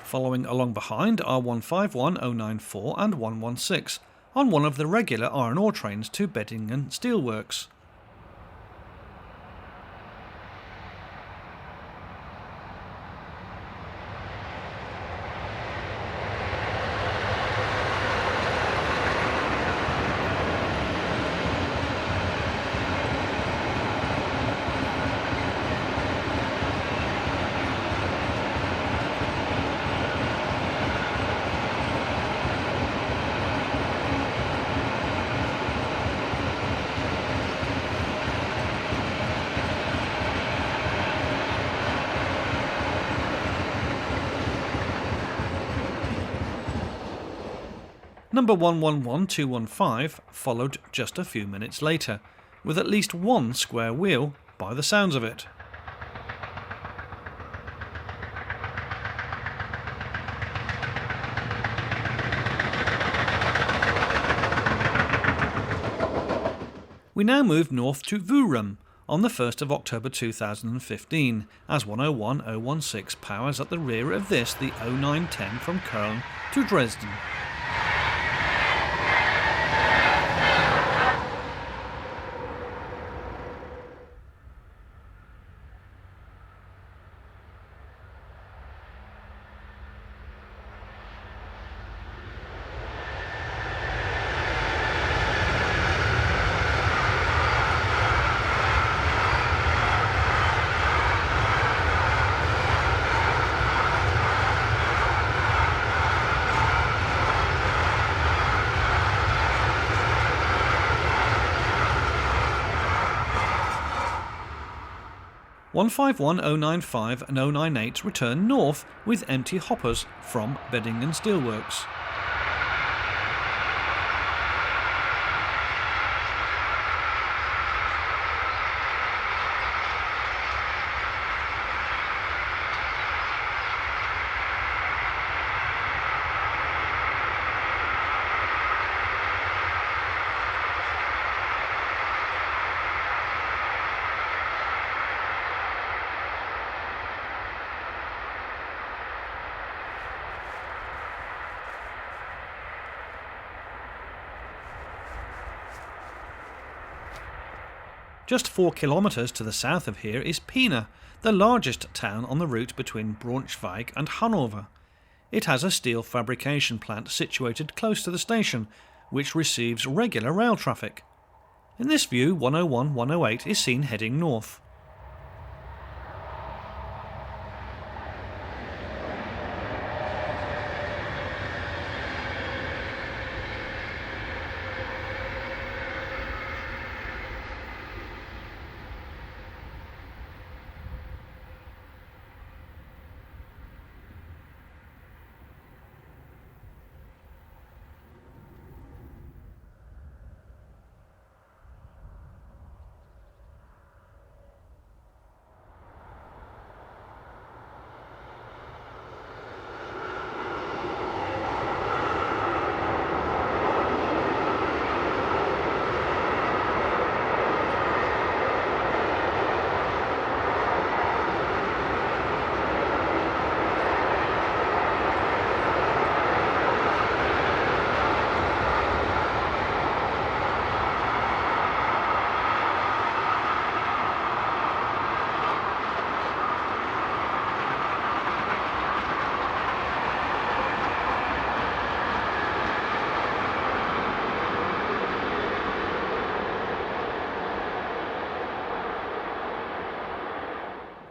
Following along behind are 151094 and 116 on one of the regular iron ore trains to Beddingen Steelworks. Number 111215 followed just a few minutes later, with at least one square wheel by the sounds of it. We now move north to Wurum on the 1st of October 2015, as 101016 powers at the rear of this, the 0910 from Köln to Dresden. One 151095 and 098 return north with empty hoppers from Beddingen Steelworks. Just 4 kilometres to the south of here is Pina, the largest town on the route between Braunschweig and Hanover. It has a steel fabrication plant situated close to the station, which receives regular rail traffic. In this view, 101-108 is seen heading north.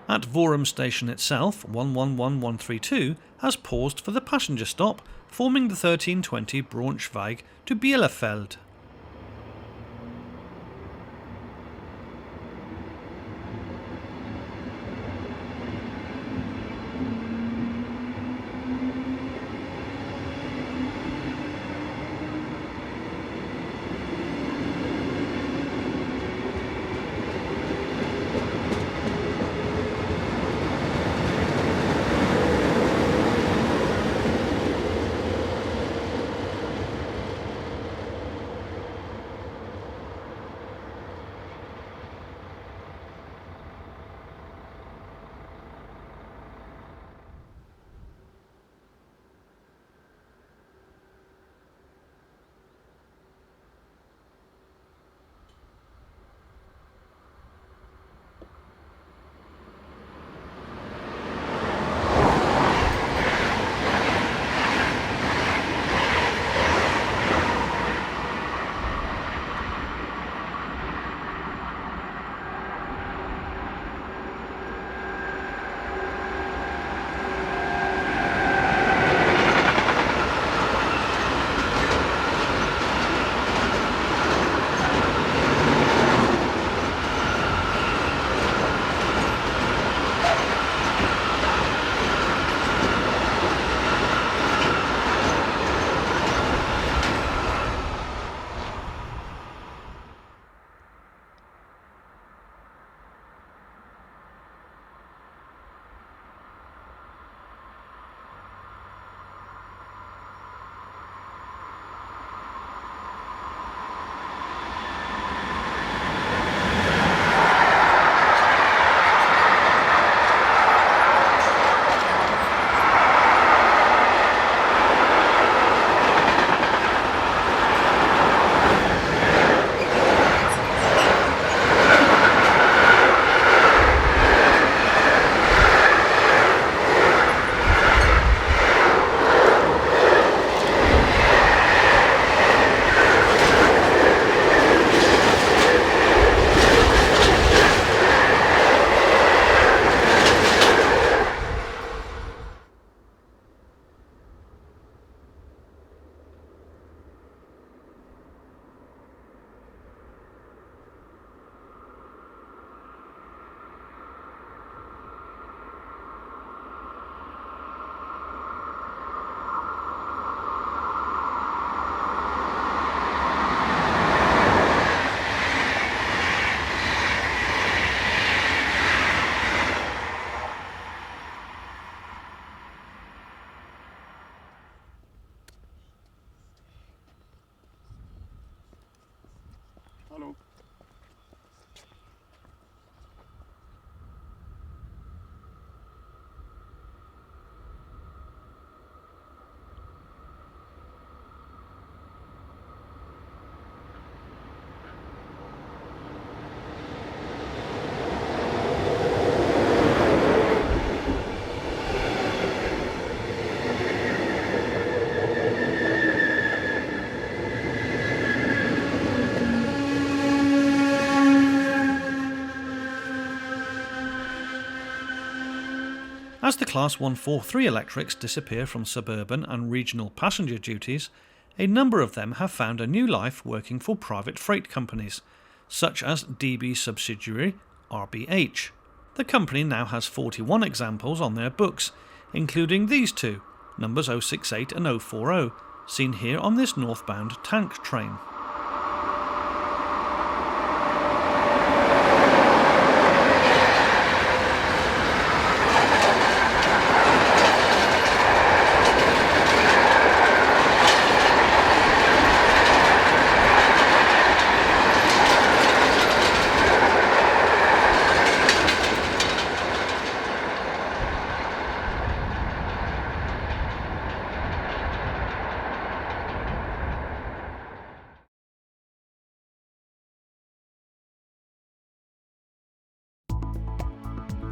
At Worum station itself, 111132 has paused for the passenger stop, forming the 1320 Braunschweig to Bielefeld. Hallo. As the Class 143 electrics disappear from suburban and regional passenger duties, a number of them have found a new life working for private freight companies, such as DB subsidiary RBH. The company now has 41 examples on their books, including these two, numbers 068 and 040, seen here on this northbound tank train.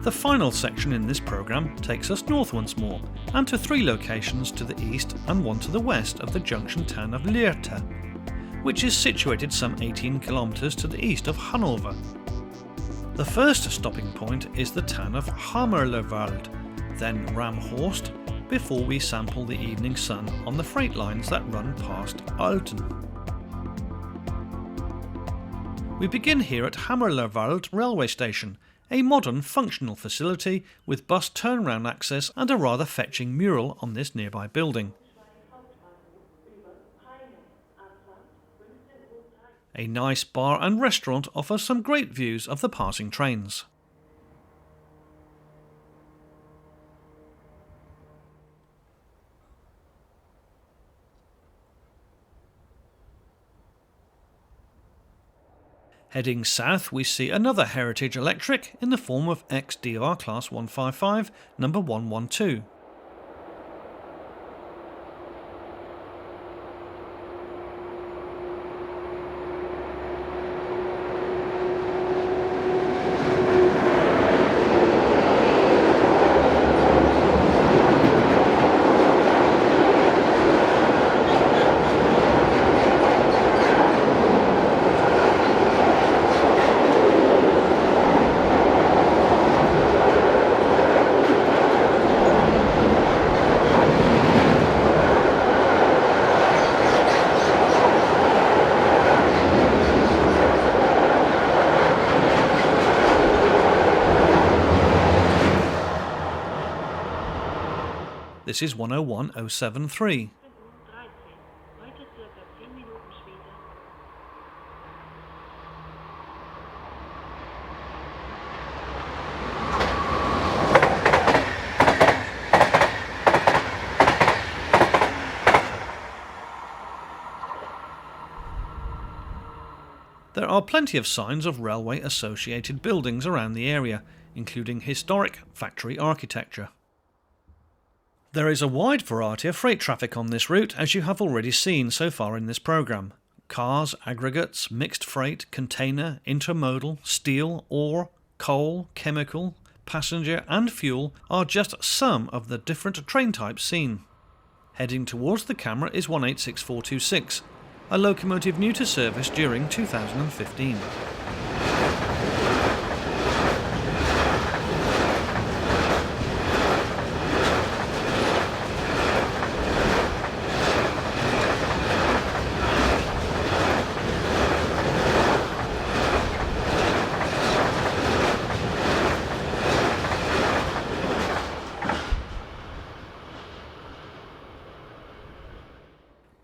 The final section in this programme takes us north once more, and to 3 locations to the east and 1 to the west of the junction town of Lehrte, which is situated some 18 kilometres to the east of Hanover. The first stopping point is the town of Hammerlerwald, then Ramhorst, before we sample the evening sun on the freight lines that run past Alten. We begin here at Hammerlerwald railway station, a modern functional facility with bus turnaround access and a rather fetching mural on this nearby building. A nice bar and restaurant offers some great views of the passing trains. Heading south, we see another Heritage Electric in the form of XDR Class 155 number 112. This is 101073. There are plenty of signs of railway associated buildings around the area, including historic factory architecture. There is a wide variety of freight traffic on this route, as you have already seen so far in this programme. Cars, aggregates, mixed freight, container, intermodal, steel, ore, coal, chemical, passenger and fuel are just some of the different train types seen. Heading towards the camera is 186426, a locomotive new to service during 2015.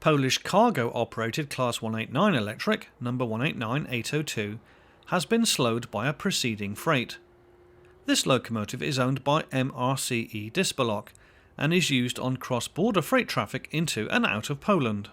Polish cargo-operated Class 189 electric, number 189802, has been slowed by a preceding freight. This locomotive is owned by MRCE Dispolok and is used on cross-border freight traffic into and out of Poland.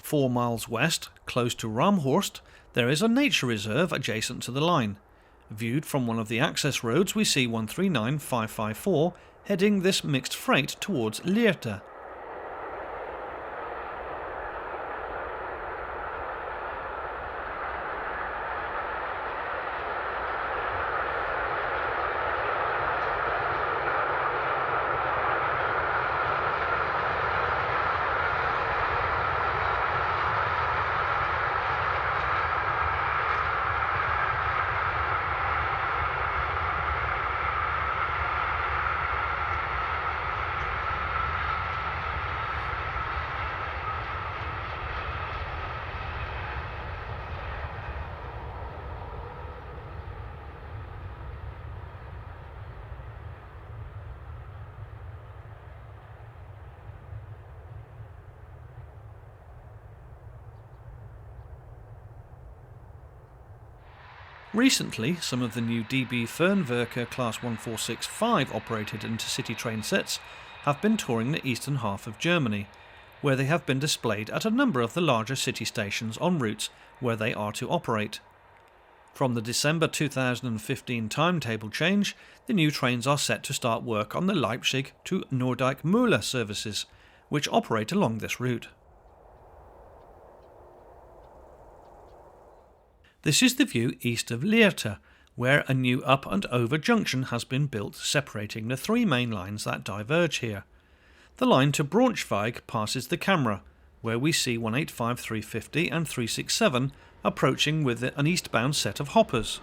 4 miles west, close to Ramhorst, there is a nature reserve adjacent to the line. Viewed from one of the access roads, we see 139554 heading this mixed freight towards Lehrte. Recently, some of the new DB Fernwerke Class 1465 operated intercity train sets have been touring the eastern half of Germany, where they have been displayed at a number of the larger city stations on routes where they are to operate. From the December 2015 timetable change, the new trains are set to start work on the Leipzig to Noordijk-Mühle services, which operate along this route. This is the view east of Lehrte, where a new up and over junction has been built separating the 3 main lines that diverge here. The line to Braunschweig passes the camera, where we see 185 350 and 367 approaching with an eastbound set of hoppers.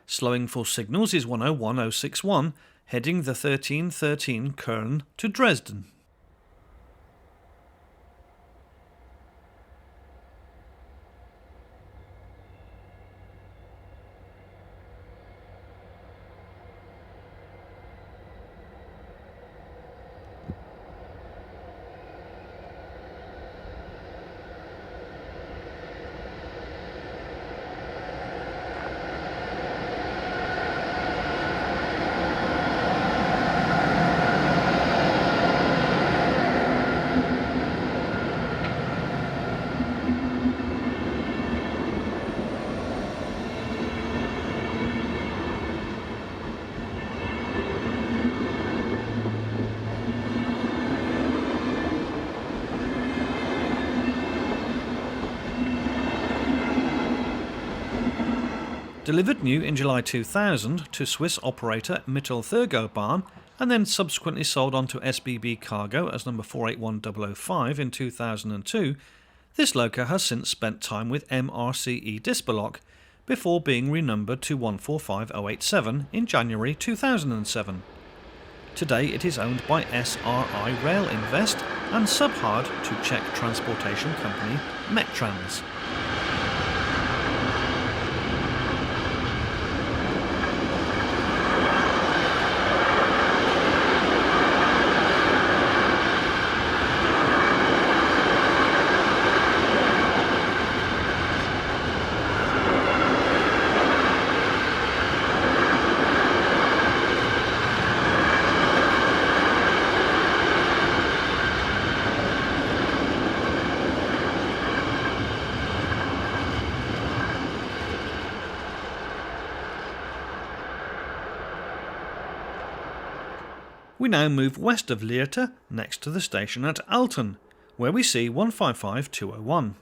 Slowing for signals is 101061, heading the 1313 Köln to Dresden. Delivered new in July 2000 to Swiss operator Mittelthurgau-Bahn and then subsequently sold on to SBB Cargo as number 481005 in 2002, this loco has since spent time with MRCE Disperlock before being renumbered to 145087 in January 2007. Today it is owned by SRI Rail Invest and subhard to Czech transportation company Metrans. We now move west of Lehrte, next to the station at Alten, where we see 155201.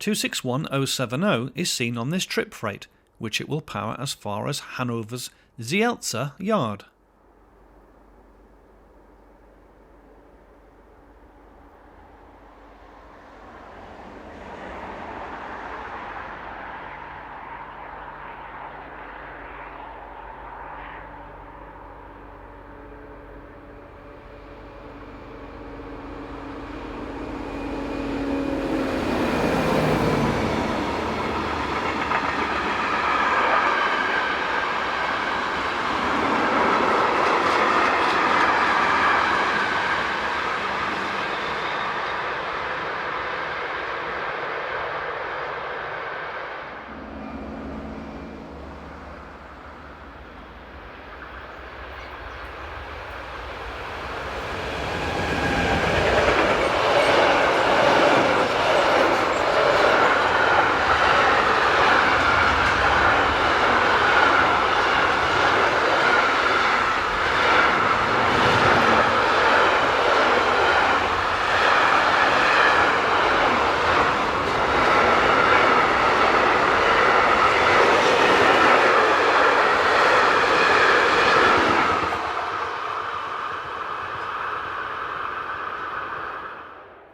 261070 is seen on this trip freight, which it will power as far as Hanover's Zielce yard.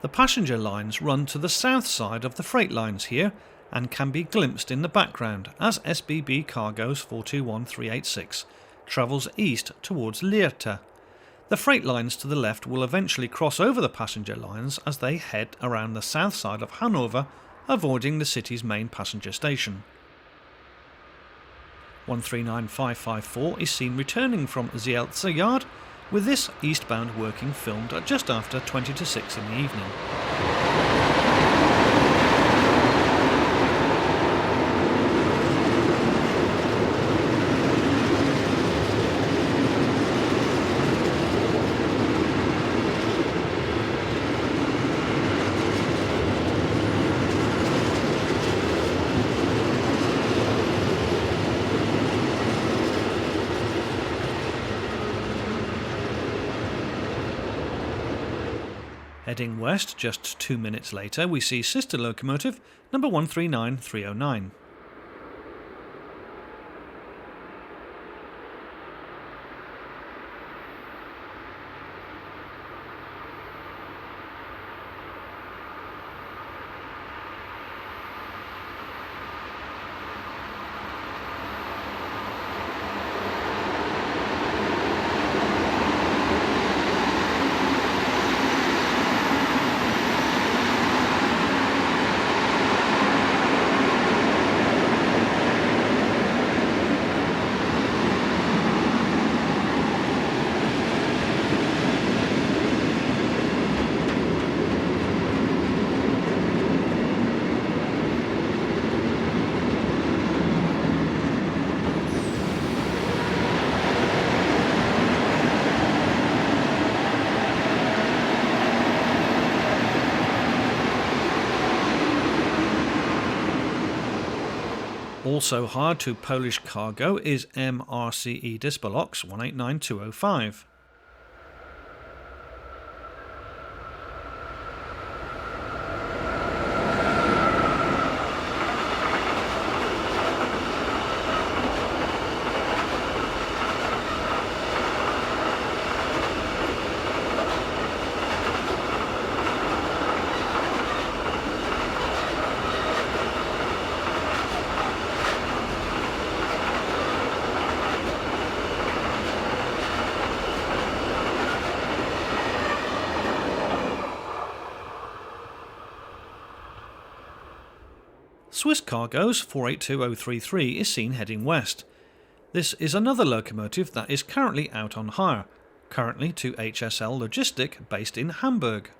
The passenger lines run to the south side of the freight lines here and can be glimpsed in the background as SBB Cargo's 421386 travels east towards Lehrte. The freight lines to the left will eventually cross over the passenger lines as they head around the south side of Hanover, avoiding the city's main passenger station. 139554 is seen returning from Zielce yard, with this eastbound working filmed at just after 20 to 6 in the evening. Heading west just 2 minutes later, we see sister locomotive number 139309. Also hard to Polish cargo is MRCE Dispolox 189205. Swiss Cargo's 482033 is seen heading west. This is another locomotive that is currently out on hire, currently to HSL Logistic based in Hamburg.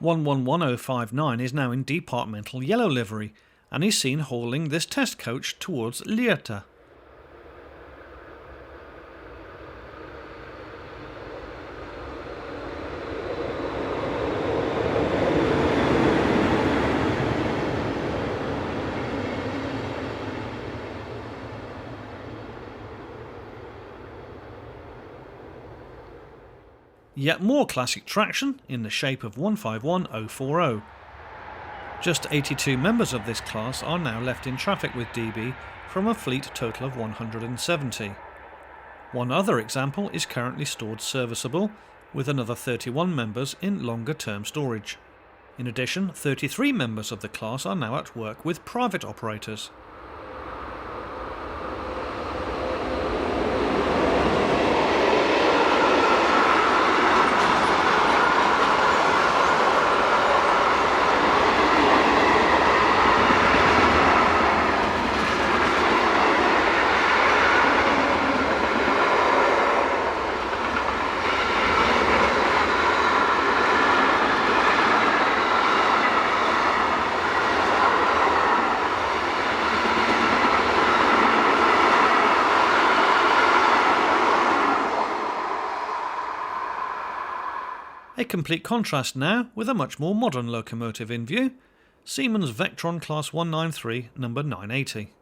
111059 is now in departmental yellow livery and is seen hauling this test coach towards Leerta. Yet more classic traction in the shape of 151040. Just 82 members of this class are now left in traffic with DB from a fleet total of 170. One other example is currently stored serviceable, with another 31 members in longer term storage. In addition, 33 members of the class are now at work with private operators. A complete contrast now with a much more modern locomotive in view, Siemens Vectron Class 193 number 980.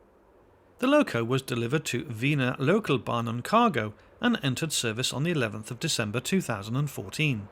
The loco was delivered to Wiener Lokalbahn und Cargo and entered service on the 11th of December 2014.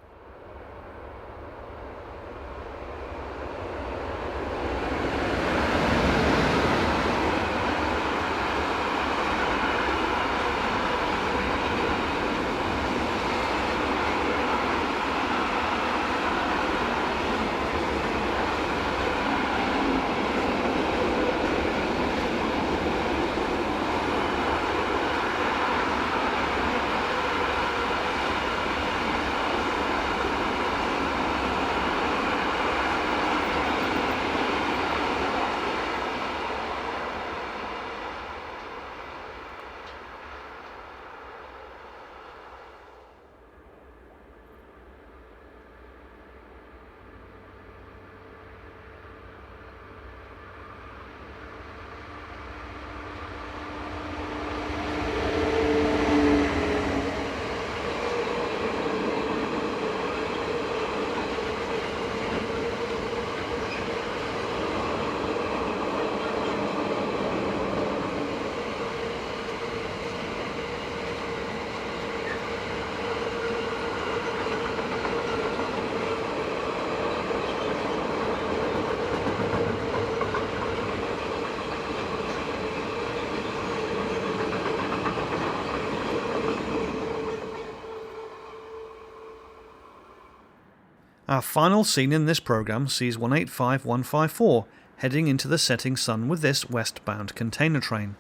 Our final scene in this programme sees 185154 heading into the setting sun with this westbound container train.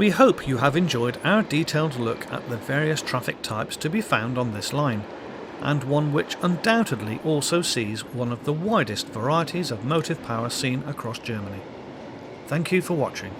We hope you have enjoyed our detailed look at the various traffic types to be found on this line, and one which undoubtedly also sees one of the widest varieties of motive power seen across Germany. Thank you for watching.